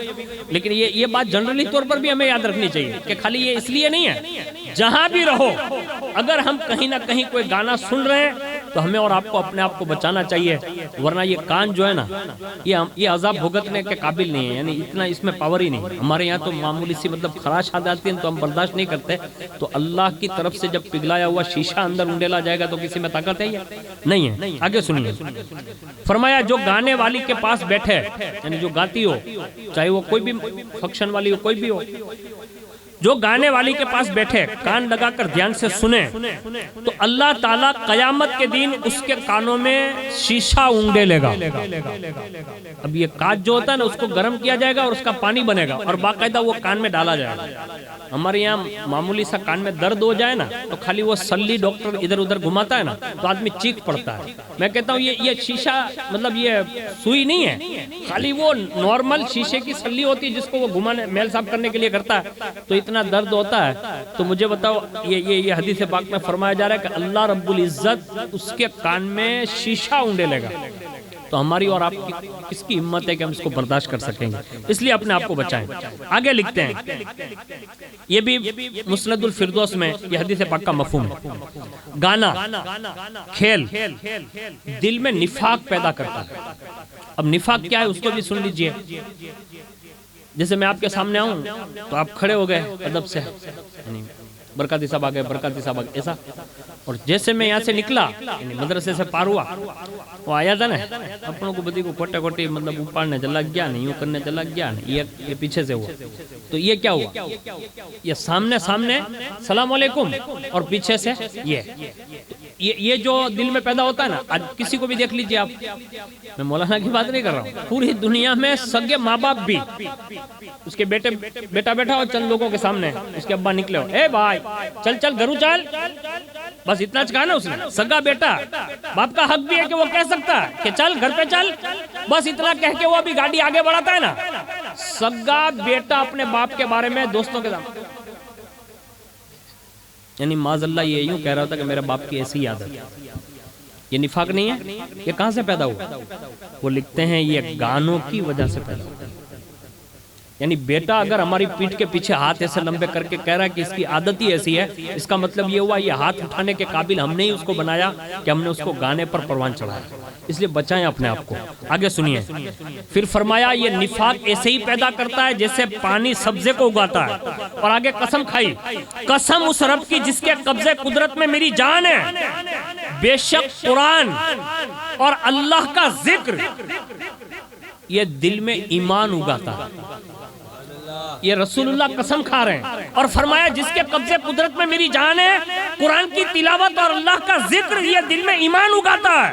لیکن یہ بات جنرلی طور پر بھی ہمیں یاد رکھنی چاہیے کہ خالی یہ اس لیے نہیں ہے. جہاں بھی رہو اگر ہم کہیں نہ کہیں کوئی گانا سن رہے ہیں تو ہمیں اور آپ کو اپنے آپ کو بچانا چاہیے، ورنہ یہ کان جو ہے نا یہ عذاب بھگتنے کے قابل نہیں ہے. یعنی اتنا اس میں پاور ہی نہیں. ہمارے یہاں تو معمولی سی مطلب خراش آ جاتی ہے تو ہم برداشت نہیں کرتے. تو اللہ کی طرف سے جب پگھلایا ہوا شیشہ اندر انڈیلا جائے گا تو کسی میں طاقت ہے یا نہیں ہے؟ آگے سنیے، فرمایا جو گانے والی کے پاس بیٹھے، یعنی جو گاتی ہو، چاہے وہ کوئی بھی فنکشن والی ہو، کوئی بھی ہو، جو گانے والی کے پاس بیٹھے کان لگا کر دھیان سے سنے تو اللہ تعالیٰ قیامت کے دن اس کے کانوں میں شیشہ اونگے لے گا. اب یہ کاج جو ہوتا ہے نا اس کو گرم کیا جائے گا اور اس کا پانی بنے گا اور باقاعدہ وہ کان میں ڈالا جائے گا. ہمارے یہاں معمولی سا کان میں درد ہو جائے نا تو خالی وہ سلی ڈاکٹر ادھر ادھر گھماتا ہے نا تو آدمی چیخ پڑتا ہے. میں کہتا ہوں یہ شیشہ مطلب یہ سوئی نہیں ہے، خالی وہ نارمل شیشے کی سلی ہوتی ہے جس کو وہ گھمانے میل صاف کرنے کے لیے کرتا ہے. تو اتنا درد ہوتا ہے تو مجھے بتاؤ، یہ حدیث پاک میں فرمایا جا رہا ہے کہ اللہ رب العزت اس کے کان میں شیشہ اونڈے لے گا. تو ہماری اور آپ کی کس کی ہمت ہے کہ ہم اس کو برداشت کر سکیں گے؟ اس لیے اپنے آپ کو بچائیں. آگے لکھتے ہیں، یہ بھی مسند الفردوس میں یہ حدیث پاک کا مفہوم ہے. گانا، کھیل دل میں نفاق پیدا کرتا ہے. اب نفاق کیا ہے اس کو بھی سن لیجئے. جیسے میں آپ کے سامنے آؤں تو آپ کھڑے ہو گئے ادب سے، یعنی برکاتی صاحب آگئے، برکاتی صاحب آگئے، ایسا. اور جیسے میں یہاں سے نکلا، یعنی مدرسے سے پار ہوا، وہ آیا تھا نا اپنوں کو بدی کو کوٹے کوٹی مطلب اپارنے چلا گیا نہیں، یوں کرنے چلا گیا نہیں، یہ پیچھے سے ہوا. تو یہ کیا ہوا؟ یہ سامنے سلام علیکم اور پیچھے سے یہ جو دل میں پیدا ہوتا ہے نا. آج کسی کو بھی دیکھ لیجئے آپ، میں مولانا کی بات نہیں کر رہا ہوں، پوری دنیا میں سگے ماں باپ بھی اس کے بیٹا بیٹھا ہو چند لوگوں کے سامنے، اس کے ابا نکلے ہو، اے بھائی چل گھروں چل، بس اتنا کہا نا اس نے. سگا بیٹا، باپ کا حق بھی ہے کہ وہ کہہ سکتا ہے کہ چل گھر پہ چل، بس اتنا کہہ کے وہ ابھی گاڑی آگے بڑھاتا ہے نا. سگا بیٹا اپنے باپ کے بارے میں دوستوں کے سامنے، یعنی معاذ اللہ یہ یوں کہہ رہا تھا کہ میرے باپ کی ایسی عادت. یہ نفاق نہیں ہے؟ یہ کہاں سے پیدا ہوا؟ وہ لکھتے ہیں یہ گانوں کی وجہ سے پیدا ہوا. یعنی بیٹا اگر ہماری پیٹھ کے پیچھے ہاتھ ایسے لمبے کر کے کہہ رہا ہے کہ اس کی عادت ہی ایسی ہے، اس کا مطلب یہ ہوا یہ ہاتھ اٹھانے کے قابل ہم نے ہی اس کو بنایا کہ ہم نے اس کو گانے پر پروان چڑھایا۔ اس لیے بچائیں اپنے آپ کو۔ آگے سنیے، پھر فرمایا یہ نفاق ایسے ہی پیدا کرتا ہے جیسے پانی سبزے کو اگاتا ہے۔ اور آگے قسم کھائی، قسم اس رب کی جس کے قبضے قدرت میں میری جان ہے، بے شک قرآن اور اللہ کا ذکر یہ دل میں ایمان اگاتا ہے۔ یہ رسول اللہ قسم کھا رہے ہیں اور فرمایا جس کے قبضے قدرت میں میری جان ہے، قرآن کی تلاوت اور اللہ کا ذکر یہ دل میں ایمان اگاتا ہے۔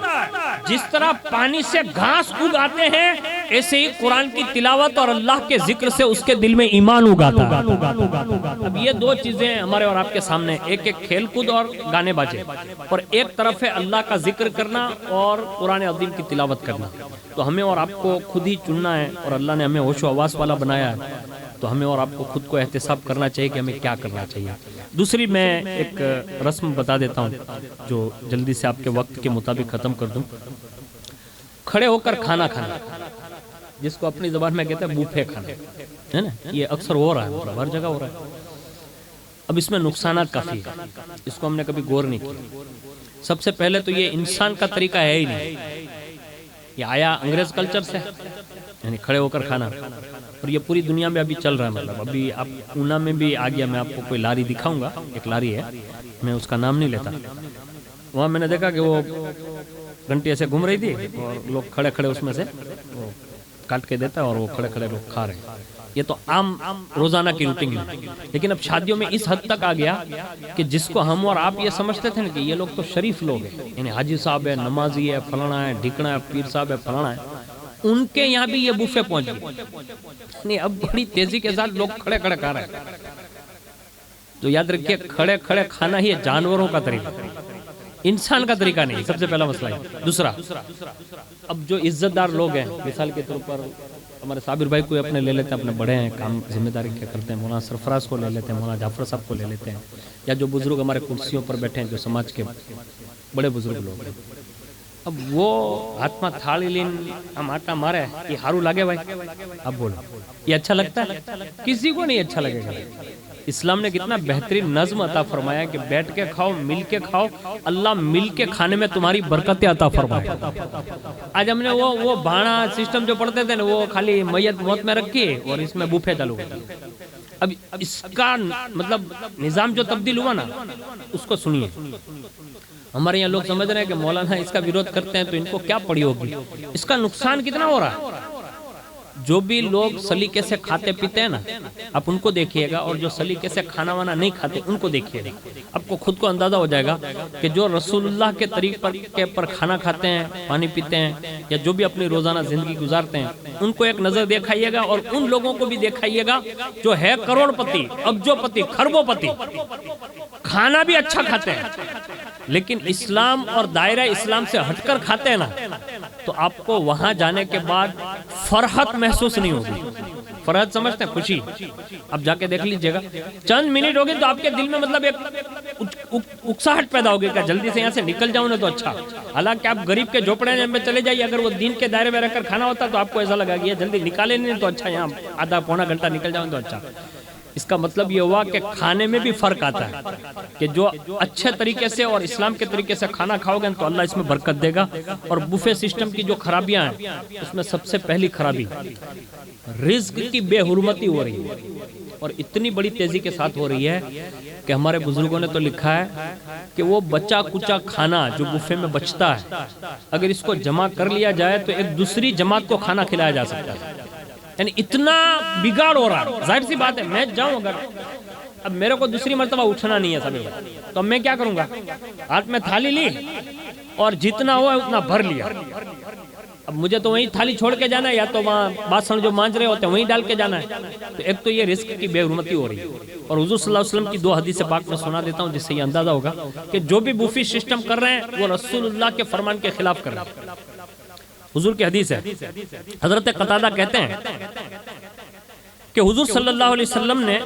جس طرح پانی سے گھاس اگاتے ہیں، ایسے ہی قرآن کی تلاوت اور اللہ کے ذکر سے اس کے دل میں ایمان اگاتا ہے۔ اب یہ دو چیزیں ہمارے اور آپ کے سامنے، ایک کھیل کود اور گانے باجے، اور ایک طرف ہے اللہ کا ذکر کرنا اور قرآن عظیم کی تلاوت کرنا۔ تو ہمیں اور آپ کو خود ہی چننا ہے، اور اللہ نے ہمیں ہوش و حواس والا بنایا ہے، تو ہمیں اور آپ کو خود کو احتساب کرنا چاہیے کہ ہمیں کیا کرنا چاہیے۔ دوسری میں ایک رسم بتا دیتا ہوں جو جلدی سے آپ کے وقت کے مطابق ختم کر دوں۔ کھڑے ہو کر کھانا کھانا، جس کو اپنی زبان میں کہتے ہیں بوفے کھانا، ہے نا؟ یہ اکثر ہو رہا ہے، ہر جگہ ہو رہا ہے۔ اب اس میں نقصانات کافی ہیں، اس کو ہم نے کبھی غور نہیں کیا۔ سب سے پہلے تو یہ انسان کا طریقہ ہے ہی نہیں، یہ آیا انگریز کلچر سے، یعنی کھڑے ہو کر کھانا، اور یہ پوری دنیا میں ابھی چل رہا ہے۔ مطلب ابھی آپ اونا میں بھی آ گیا، میں آپ کو کوئی لاری دکھاؤں گا، ایک لاری ہے، میں اس کا نام نہیں لیتا، وہاں میں نے دیکھا کہ وہ گھنٹی ایسے گھوم رہی تھی اور لوگ کھڑے کھڑے اس میں سے وہ کاٹ کے دیتا ہے اور وہ کھڑے کھڑے لوگ کھا رہے ہیں۔ یہ تو عام روزانہ کی روٹین ہے، لیکن اب شادیوں میں اس حد تک آ گیا کہ جس کو ہم اور آپ یہ سمجھتے تھے نا کہ یہ لوگ تو شریف لوگ ہیں، یعنی حاجی صاحب ہے، نمازی ہے، فلانا ہے، ڈھکنا ہے، پیر صاحب ہے، فلانا ہے، ان کے یہاں بھی یہ بوفے پہنچ گئے۔ نہیں، اب بڑی تیزی کے ساتھ لوگ کھڑے کھڑے کھا رہے ہیں۔ تو یاد رکھیے، کھڑے کھڑے کھانا ہی جانوروں کا طریقہ، انسان کا طریقہ نہیں، سب سے پہلا مسئلہ ہے۔ دوسرا، اب جو عزت دار لوگ ہیں، مثال کے طور پر ہمارے صابر بھائی کو اپنے لے لیتے ہیں، اپنے بڑے ہیں، کام ذمہ داری کیا کرتے ہیں، مولانا سرفراز کو لے لیتے ہیں، مولانا جعفر صاحب کو لے لیتے ہیں، یا جو بزرگ ہمارے کرسیوں پر بیٹھے ہیں، جو سماج کے بڑے بزرگ لوگ ہیں۔ اب وہ ہاتھ میں تھالی لین ہم آٹا مارے، یہ ہارو لگے بھائی، اب بولو یہ اچھا لگتا ہے؟ کسی کو نہیں اچھا لگے گا۔ اسلام نے کتنا بہترین نظم عطا فرمایا کہ بیٹھ کے کھاؤ، مل کے کھاؤ، اللہ مل کے کھانے میں تمہاری برکتیں عطا فرمائے۔ آج ہم نے وہ بھانا سسٹم جو پڑھتے تھے نا، وہ خالی میت موت میں رکھی اور اس میں بوفے چالو۔ اب اس کا مطلب نظام جو تبدیل ہوا نا، اس کو سنیے۔ ہمارے یہاں لوگ سمجھ رہے ہیں کہ مولانا اس کا ویروਧ کرتے ہیں تو ان کو کیا پڑی ہوگی، اس کا نقصان کتنا ہو رہا ہے۔ جو بھی لوگ سلیقے سے کھاتے پیتے ہیں نا، آپ ان کو دیکھیے گا، اور جو سلیقے سے کھانا وانا نہیں کھاتے ان کو دیکھیے گا، آپ کو خود کو اندازہ ہو جائے گا کہ جو رسول اللہ کے طریقے پر کھانا کھاتے ہیں، پانی پیتے ہیں، یا جو بھی اپنی روزانہ زندگی گزارتے ہیں، ان کو ایک نظر دیکھائیے گا، اور ان لوگوں کو بھی دیکھائیے گا جو ہے کروڑ پتی، ابجو پتی، خربوں پتی، کھانا بھی اچھا کھاتے ہیں، لیکن اسلام اور دائرہ اسلام سے ہٹ کر کھاتے ہیں نا، تو آپ کو وہاں جانے کے بعد فرحت محسوس نہیں ہوگی۔ فرحت سمجھتے ہیں؟ خوشی۔ اب جا کے دیکھ لیجئے گا، چند منٹ ہوگی تو آپ کے دل میں مطلب ایک اکساہٹ پیدا ہوگی کہ جلدی سے یہاں سے نکل جاؤں نا تو اچھا۔ حالانکہ آپ غریب کے جھوپڑے میں چلے جائیے، اگر وہ دین کے دائرے میں رہ کر کھانا ہوتا تو آپ کو ایسا لگا کہ یہ جلدی نکالے نہیں تو اچھا، یہاں آدھا پونا گھنٹہ نکل جاؤں تو اچھا۔ اس کا مطلب یہ ہوا کہ کھانے میں بھی فرق آتا ہے، کہ جو اچھے طریقے سے اور اسلام کے طریقے سے کھانا کھاؤ گے تو اللہ اس میں برکت دے گا۔ اور بوفے سسٹم کی جو خرابیاں ہیں، اس میں سب سے پہلی خرابی رزق کی بے حرمتی ہو رہی ہے، اور اتنی بڑی تیزی کے ساتھ ہو رہی ہے کہ ہمارے بزرگوں نے تو لکھا ہے کہ وہ بچا کچا کھانا جو بوفے میں بچتا ہے، اگر اس کو جمع کر لیا جائے تو ایک دوسری جماعت کو کھانا کھلایا جا سکتا ہے۔ یعنی اتنا بگاڑ ہو رہا ہے۔ ظاہر سی بات ہے، میں جاؤں اگر اب میرے کو دوسری مرتبہ اٹھنا نہیں ہے سبھی بات، تو اب میں کیا کروں گا؟ ہاتھ میں تھالی لی اور جتنا ہوا اتنا بھر لیا۔ اب مجھے تو وہیں تھالی چھوڑ کے جانا ہے، یا تو وہاں باسن جو مانج رہے ہوتے ہیں وہیں ڈال کے جانا ہے۔ تو ایک تو یہ رزق کی بے حرمتی ہو رہی ہے، اور حضور صلی اللہ علیہ وسلم کی دو حدیث پاک میں سنا دیتا ہوں جس سے یہ اندازہ ہوگا کہ جو بھی بوفی سسٹم کر رہے ہیں وہ رسول اللہ کے فرمان کے خلاف کر رہے ہیں۔ حضور کی حدیث ہے، حضرت قتادہ کہتے ہیں کہ حضور صلی اللہ علیہ وسلم نے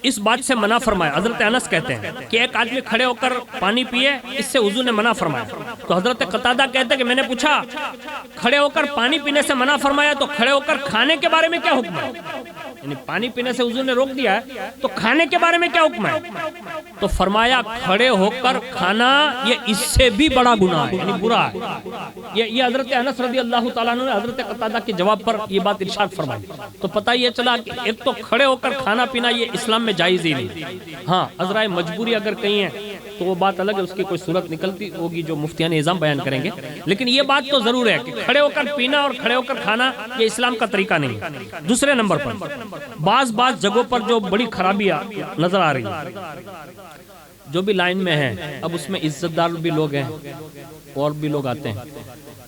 اس بات سے منع فرمایا. حضرت انس کہتے ہیں کہ ایک آدمی کھڑے ہو کر پانی پیے, اس سے حضور نے منع فرمایا. تو حضرت قتادہ کہتے ہیں کہ میں نے پوچھا کھڑے ہو کر پانی پینے سے منع فرمایا تو کھڑے ہو کر کھانے کے بارے میں کیا حکم ہے؟ یعنی پانی پینے سے حضور نے روک دیا ہے تو کھانے کے بارے میں کیا حکم ہے؟ تو فرمایا کھڑے ہو کر کھانا یہ اس سے بھی بڑا گناہ ہے, یعنی برا ہے. یہ حضرت انس رضی اللہ تعالیٰ عنہ نے حضرت قتادہ کے جواب پر یہ بات ارشاد فرمائی. تو پتہ یہ چلا کہ ایک تو کھڑے ہو کر کھانا پینا یہ اسلام میں جائز ہی نہیں. ہاں عذرائے مجبوری اگر کہیں ہے تو وہ بات الگ ہے, اس کی کوئی صورت نکلتی ہوگی جو مفتیان اعظام بیان کریں گے, لیکن یہ بات تو ضرور ہے کہ کھڑے ہو کر پینا اور کھڑے ہو کر کھانا یہ اسلام کا طریقہ نہیں ہے. دوسرے نمبر پر بعض جگہوں پر جو بڑی خرابیاں نظر آ رہی ہیں, جو بھی لائن میں ہیں, اب اس میں عزت دار بھی لوگ ہیں اور بھی لوگ آتے ہیں.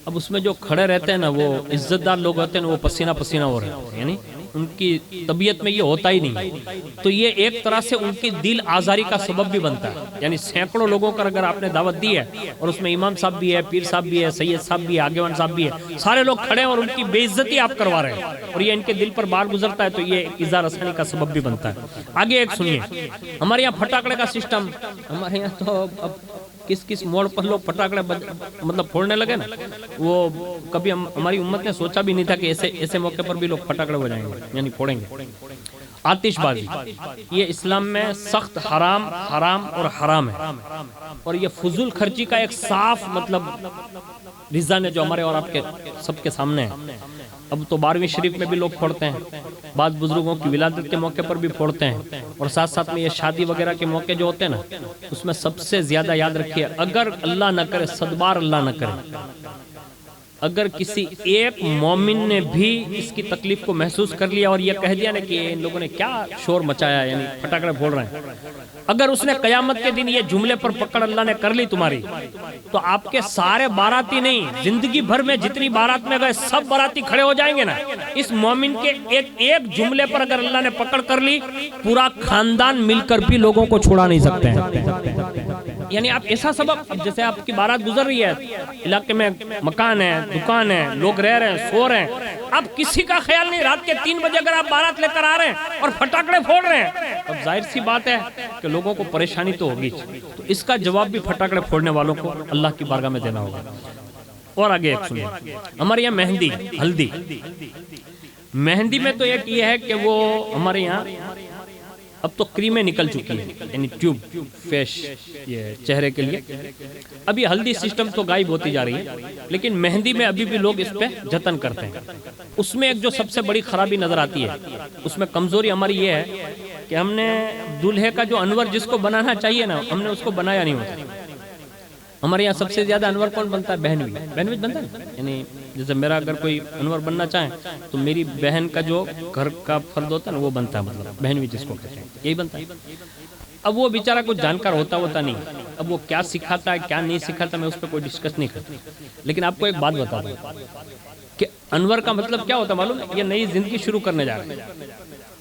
اب اس میں جو کھڑے رہتے ہیں نا وہ عزت دار لوگ ہوتے ہیں, وہ پسینہ پسینہ ہو رہے ہیں, یعنی ان کی طبیعت میں یہ ہوتا ہی نہیں. تو یہ ایک طرح سے ان کی دل آزاری کا سبب بھی بنتا ہے. یعنی سینکڑوں لوگوں کا اگر آپ نے دعوت دی ہے اور اس میں امام صاحب بھی ہے, پیر صاحب بھی ہے, سید صاحب بھی ہے, آگیوان صاحب بھی ہے, سارے لوگ کھڑے ہیں اور ان کی بے عزتی آپ کروا رہے ہیں اور یہ ان کے دل پر بار گزرتا ہے, تو یہ ایذا رسانی کا سبب بھی بنتا ہے. آگے ایک سنیے, ہمارے یہاں پھٹاکڑے کا سسٹم, ہمارے یہاں تو اب کس موڑ پر لوگ پٹاکڑے مطلب پھوڑنے لگے نا, وہ کبھی ہماری امت نے سوچا بھی نہیں تھا کہ ایسے موقع پر بھی لوگ پٹاکڑے بجائیں گے, یعنی پھوڑیں گے. آتش بازی یہ اسلام میں سخت حرام اور حرام ہے, اور یہ فضول خرچی کا ایک صاف مطلب ریزن ہے جو ہمارے اور آپ کے سب کے سامنے ہے. اب تو 12ویں شریف میں بھی لوگ پھوڑتے ہیں, بعض بزرگوں کی ولادت کے موقع پر بھی پھوڑتے ہیں, اور ساتھ ساتھ میں یہ شادی وغیرہ کے موقع جو ہوتے ہیں نا, اس میں سب سے زیادہ یاد رکھیے, اگر اللہ نہ کرے, صدبار اللہ نہ کرے, اگر کسی ایک مومن نے بھی اس کی تکلیف کو محسوس کر لیا اور یہ کہہ دیا نا کہ ان لوگوں نے کیا شور مچایا, یعنی پھٹاکڑے پھوڑ رہے ہیں, اگر اس نے قیامت کے دن یہ جملے پر پکڑ اللہ نے کر لی تمہاری, تو آپ کے سارے باراتی نہیں, زندگی بھر میں جتنی بارات میں گئے سب باراتی کھڑے ہو جائیں گے نا. اس مومن کے ایک جملے پر اگر اللہ نے پکڑ کر لی, پورا خاندان مل کر بھی لوگوں کو چھڑا نہیں سکتے ہیں. یعنی آپ ایسا سبب, جیسے آپ کی بارات گزر رہی ہے, علاقے میں مکان ہے, دکان ہے, لوگ رہ رہے ہیں, سو رہے ہیں, اب کسی کا خیال نہیں, رات کے 3 بجے اگر آپ بارات لے کر آ رہے ہیں اور پھٹاکڑے پھوڑ رہے ہیں, اب ظاہر سی بات ہے کہ لوگوں کو پریشانی تو ہوگی. تو اس کا جواب بھی پھٹاکڑے پھوڑنے والوں کو اللہ کی بارگاہ میں دینا ہوگا. اور آگے ایک سنیے, ہمارے یہاں مہندی, ہلدی, مہندی میں تو ایک یہ ہے کہ وہ ہمارے یہاں اب تو کریمیں نکل چکی ہیں, یعنی ٹیوب فیش یہ چہرے کے لیے. اب یہ ہلدی سسٹم تو غائب ہوتی جا رہی ہے, لیکن مہندی میں ابھی بھی لوگ اس پہ جتن کرتے ہیں. اس میں ایک جو سب سے بڑی خرابی نظر آتی ہے, اس میں کمزوری ہماری یہ ہے کہ ہم نے دلہے کا جو انور جس کو بنانا چاہیے نا, ہم نے اس کو بنایا نہیں ہوتا. ہمارے یہاں سب سے زیادہ انور کون بنتا ہے؟ بہنوئی بنتا ہے. یعنی جیسے میرا اگر کوئی انور بننا چاہے تو میری بہن کا جو گھر کا فرد ہوتا ہے نا وہ بنتا ہے, مطلب بہنوئی جس کو کہتے ہیں, یہی بنتا ہے. اب وہ بیچارہ کچھ جانکار ہوتا نہیں, اب وہ کیا سکھاتا ہے کیا نہیں سکھاتا میں اس پہ کوئی ڈسکس نہیں کرتا. لیکن آپ کو ایک بات بتا دوں کہ انور کا مطلب کیا ہوتا ہے معلوم ہے؟ یہ نئی زندگی شروع کرنے جا رہے ہیں.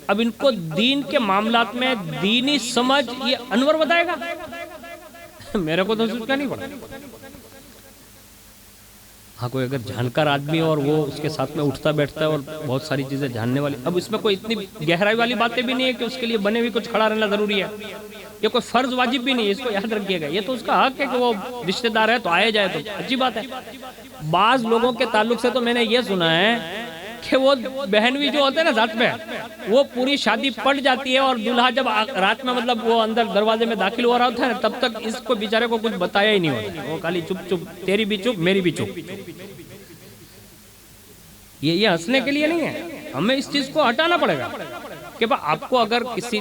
اب ان کو دین کے معاملات میں دینی سمجھ یہ انور بتائے گا, میرے کو تو سوچنا نہیں پڑا. ہاں کوئی اگر جانکار آدمی اور وہ اس کے ساتھ میں اٹھتا بیٹھتا ہے اور بہت ساری چیزیں جاننے والی, اب اس میں کوئی اتنی گہرائی والی باتیں بھی نہیں ہے کہ اس کے لیے بنے ہوئی کچھ کھڑا رہنا ضروری ہے. یہ کوئی فرض واجب بھی نہیں ہے, اس کو یاد رکھیے گا. یہ تو اس کا حق ہے کہ وہ رشتہ دار ہے تو آئے جائے, تو اچھی بات ہے. بعض لوگوں کے تعلق سے تو میں نے یہ سنا ہے کہ وہ بہنوئی جو ہوتے ہیں نا ذات میں, وہ پوری شادی پٹ جاتی ہے اور دلہا جب رات میں مطلب وہ اندر دروازے میں داخل ہو رہا ہوتا ہے نا, تب تک اس کو بیچارے کو کچھ بتایا ہی نہیں ہوتا. وہ خالی چپ چپ, تیری بھی چپ میری بھی چپ. یہ ہنسنے کے لیے نہیں ہے, ہمیں اس چیز کو ہٹانا پڑے گا کہ آپ کو اگر کسی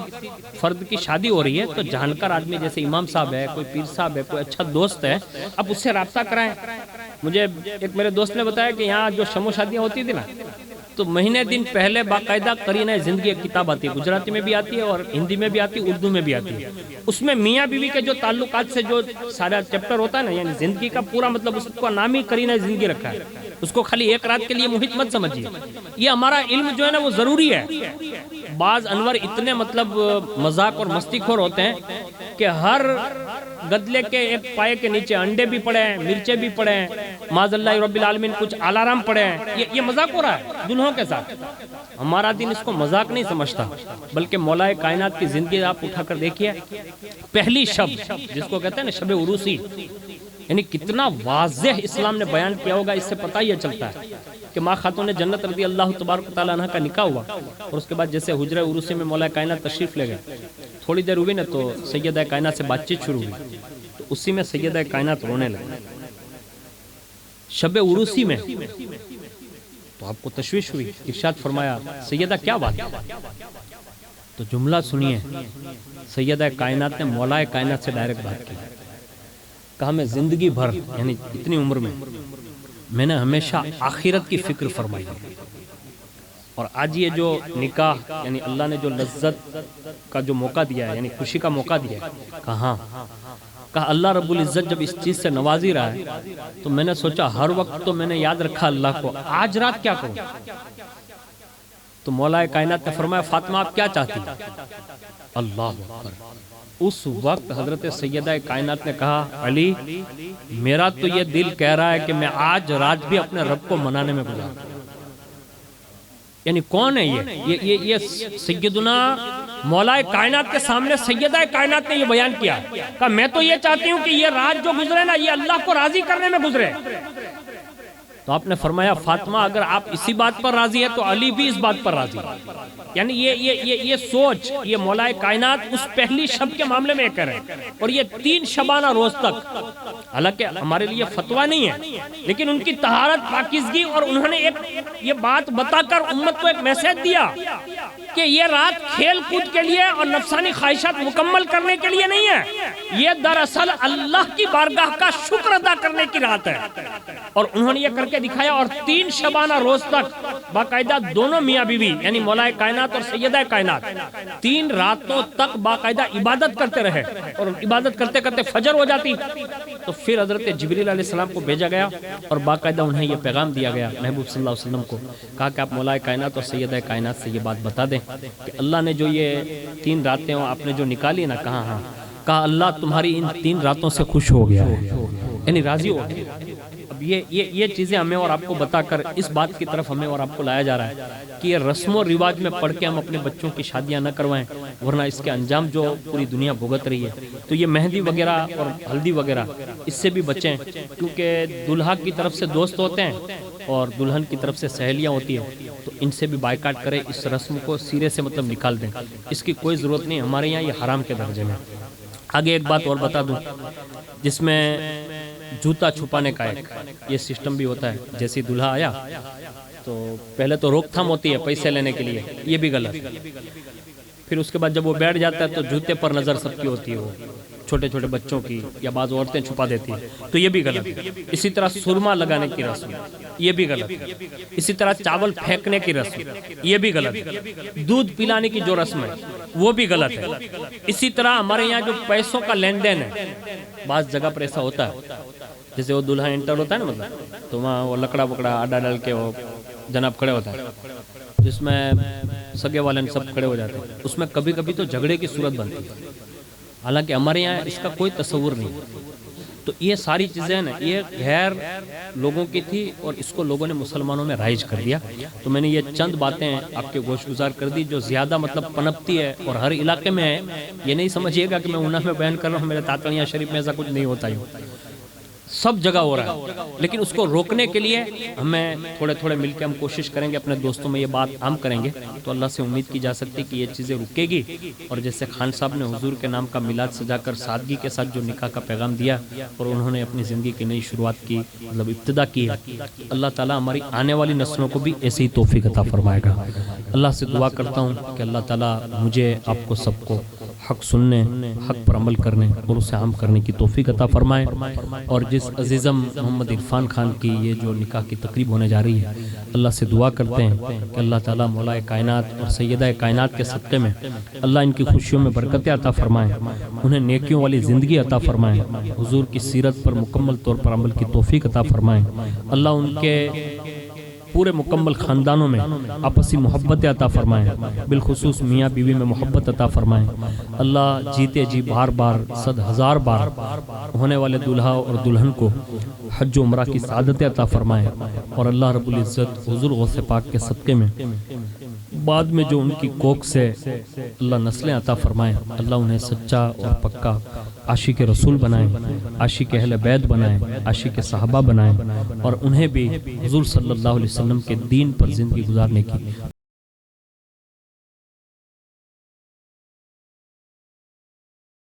فرد کی شادی ہو رہی ہے تو جانکار آدمی جیسے امام صاحب ہے, کوئی پیر صاحب ہے, کوئی اچھا دوست ہے, آپ اس سے رابطہ کرائیں. مجھے ایک میرے دوست نے بتایا کہ یہاں جو شمو شادیاں ہوتی تھی نا, تو مہینے دن پہلے باقاعدہ قرینہ زندگی ایک کتاب آتی ہے, گجراتی میں بھی آتی ہے اور ہندی میں بھی آتی ہے, اردو میں بھی آتی ہے. اس میں میاں بیوی کے جو تعلقات سے جو سارا چیپٹر ہوتا ہے نا, یعنی زندگی کا پورا مطلب اس کا نام ہی قرینہ زندگی رکھا ہے. اس کو خالی ایک رات کے لیے محیط مت سمجھیے. یہ ہمارا علم جو ہے نا وہ ضروری ہے. بعض انور اتنے مطلب مذاق اور مستی خور ہوتے ہیں کہ ہر گدلے کے ایک پائے کے نیچے انڈے بھی پڑے ہیں, مرچیں بھی پڑے ہیں, معاذ اللہ رب العالمین کچھ الارم پڑے ہیں. یہ مذاق ہو رہا ہے دلہوں کے ساتھ. ہمارا دین اس کو مذاق نہیں سمجھتا، بلکہ مولا کائنات کی زندگی آپ اٹھا کر دیکھیے، پہلی شب جس کو کہتے ہیں نا شب عروسی، یعنی کتنا واضح اسلام نے بیان کیا ہوگا، اس سے پتہ یہ چلتا ہے کہ ماں خاتون جنت رضی اللہ تبارک و تعالیٰ عنہ کا نکاح ہوا، اور اس کے بعد جیسے حجرہ عروسی میں مولا کائنات تشریف لے گئے، تھوڑی دیر ہوئی نا تو سیدہ کائنات سے بات چیت شروع ہوئی، تو اسی میں سیدہ کائنات رونے لگے شب عروسی میں۔ تو آپ کو تشویش ہوئی، ارشاد فرمایا سیدہ کیا بات ہے؟ تو جملہ سنیے، سیدہ کائنات نے مولا کائنات سے ڈائریکٹ بات کی، کہا میں زندگی بھر یعنی اتنی عمر میں نے ہمیشہ آخرت کی فکر فرمائی، اور آج یہ جو نکاح یعنی اللہ نے جو لذت کا جو موقع دیا ہے، یعنی خوشی کا موقع دیا ہے، کہا اللہ رب العزت جب اس چیز سے نوازی رہا ہے تو میں نے سوچا ہر وقت تو میں نے یاد رکھا اللہ کو، آج رات کیا کروں؟ تو مولا کائنات نے فرمایا فاطمہ آپ کیا چاہتی؟ اللہ اکبر۔ اس وقت حضرت سیدہ کائنات نے کہا علی میرا تو یہ دل کہہ رہا ہے کہ میں آج رات بھی اپنے رب کو منانے میں گزاروں۔ یعنی کون ہے یہ سیدنا مولا کائنات کے سامنے سیدہ کائنات نے یہ بیان کیا کہ میں تو یہ چاہتی ہوں کہ یہ رات جو گزرے نا یہ اللہ کو راضی کرنے میں گزرے۔ تو آپ نے فرمایا فاطمہ اگر آپ اسی بات پر راضی ہے تو علی بھی اس بات پر راضی ہے۔ یعنی یہ سوچ یہ مولا کائنات اس پہلی شب کے معاملے میں کرے، اور یہ 3 شبانہ روز تک، حالانکہ ہمارے لیے فتویٰ نہیں ہے لیکن ان کی طہارت پاکیزگی، اور انہوں نے یہ بات بتا کر امت کو ایک میسج دیا کہ یہ رات کھیل کود کے لیے اور نفسانی خواہشات مکمل کرنے کے لیے نہیں ہے، یہ دراصل اللہ کی بارگاہ کا شکر ادا کرنے کی رات ہے۔ اور انہوں نے یہ کر کے دکھایا، اور 3 شبانہ روز تک باقاعدہ دونوں میاں بیوی یعنی مولا کائنات اور سیدہ کائنات 3 راتوں تک باقاعدہ عبادت کرتے رہے، اور عبادت کرتے کرتے فجر ہو جاتی تو پھر حضرت جبریل علیہ السلام کو بھیجا گیا اور باقاعدہ انہیں یہ پیغام دیا گیا محبوب صلی اللہ علیہ وسلم کو، کہا کہ آپ مولا کائنات اور سیدہ کائنات سے یہ بات بتا دیں کہ اللہ نے جو یہ 3 راتیں آپ نے جو نکالی نا، کہا اللہ تمہاری ان 3 راتوں سے خوش ہو گیا ہے، یعنی راضی ہو گیا۔ اب یہ چیزیں ہمیں اور آپ کو بتا کر اس بات کی طرف ہمیں اور آپ کو لایا جا رہا ہے کہ یہ رسم و رواج میں پڑھ کے ہم اپنے بچوں کی شادیاں نہ کروائیں، ورنہ اس کے انجام جو پوری دنیا بھگت رہی ہے۔ تو یہ مہندی وغیرہ اور ہلدی وغیرہ اس سے بھی بچیں، کیونکہ دلہا کی طرف سے دوست ہوتے ہیں اور دلہن کی طرف سے سہیلیاں ہوتی ہیں، تو ان سے بھی بائیکاٹ کریں، اس رسم کو سیرے سے مطلب نکال دیں، اس کی کوئی ضرورت نہیں، ہمارے یہاں یہ حرام کے درجے میں۔ آگے ایک بات اور بتا دوں، جس میں جوتا چھپانے کا ایک یہ سسٹم بھی ہوتا ہے، جیسے دلہا آیا تو پہلے تو روک تھام ہوتی ہے پیسے لینے کے لیے، یہ بھی غلط ہے۔ پھر اس کے بعد جب وہ بیٹھ جاتا ہے تو جوتے پر نظر سب کی ہوتی ہے، وہ چھوٹے چھوٹے بچوں کی یا بعض عورتیں چھپا دیتی ہیں، تو یہ بھی غلط ہے۔ اسی طرح سرما لگانے کی رسم، یہ بھی غلط ہے۔ اسی طرح چاول پھینکنے کی رسم، یہ بھی غلط ہے۔ دودھ پلانے کی جو رسم ہے وہ بھی غلط ہے۔ اسی طرح ہمارے یہاں جو پیسوں کا لین دین ہے، بعض جگہ پر ایسا ہوتا ہے، جیسے وہ دلہا انٹر ہوتا ہے نا مطلب، تو وہاں وہ لکڑا بکڑا آڈا ڈال کے وہ جناب کھڑے ہوتا ہے، جس میں سگے والے سب کھڑے ہو جاتے ہیں، اس میں کبھی کبھی تو جھگڑے کی صورت بنتی ہے، حالانکہ ہمارے یہاں اس کا کوئی تصور نہیں۔ تو یہ ساری چیزیں نا یہ غیر لوگوں کی تھی اور اس کو لوگوں نے مسلمانوں میں رائج کر دیا۔ تو میں نے یہ چند باتیں آپ کے گوش گزار کر دی جو زیادہ مطلب پنپتی ہے اور ہر علاقے میں ہے۔ یہ نہیں سمجھیے گا کہ میں اونہ میں بیان کر رہا ہوں، میرے تاتڑیاں شریف میں ایسا کچھ نہیں ہوتا ہی، سب جگہ ہو رہا ہے، لیکن اس کو روکنے کے لیے ہمیں تھوڑے تھوڑے مل کے ہم کوشش کریں گے، اپنے دوستوں میں یہ بات عام کریں گے تو اللہ سے امید کی جا سکتی کہ یہ چیزیں رکے گی۔ اور جیسے خان صاحب نے حضور کے نام کا میلاد سجا کر سادگی کے ساتھ جو نکاح کا پیغام دیا اور انہوں نے اپنی زندگی کی نئی شروعات کی، مطلب ابتدا کی ہے، اللہ تعالیٰ ہماری آنے والی نسلوں کو بھی ایسی ہی توفیق عطا فرمائے گا۔ اللہ سے دعا کرتا ہوں کہ اللہ تعالیٰ مجھے آپ کو سب کو حق سننے، حق پر عمل کرنے اور اسے عام کرنے کی توفیق عطا فرمائے۔ اور جس عزیزم محمد عرفان خان کی یہ جو نکاح کی تقریب ہونے جا رہی ہے، اللہ سے دعا کرتے ہیں کہ اللہ تعالیٰ مولا کائنات اور سیدہ کائنات کے صدقے میں اللہ ان کی خوشیوں میں برکتیں عطا فرمائے، انہیں نیکیوں والی زندگی عطا فرمائے، حضور کی سیرت پر مکمل طور پر عمل کی توفیق عطا فرمائے۔ اللہ ان کے پورے مکمل خاندانوں میں آپسی محبت عطا فرمائیں، بالخصوص میاں بیوی میں محبت عطا فرمائیں۔ اللہ جیتے جی بار بار 100,000 بار ہونے والے دلہا اور دلہن کو حج و عمرہ کی سعادت عطا فرمائیں، اور اللہ رب العزت حضور غوث پاک کے صدقے میں بعد میں جو ان کی کوکھ سے اللہ نسلیں عطا فرمائیں، اللہ انہیں سچا اور پکا عاشق رسول بنائیں، عاشق اہل بیت بنائیں، عاشق صحابہ بنائیں، اور انہیں بھی حضور صلی اللہ علیہ وسلم کے دین پر زندگی گزارنے کی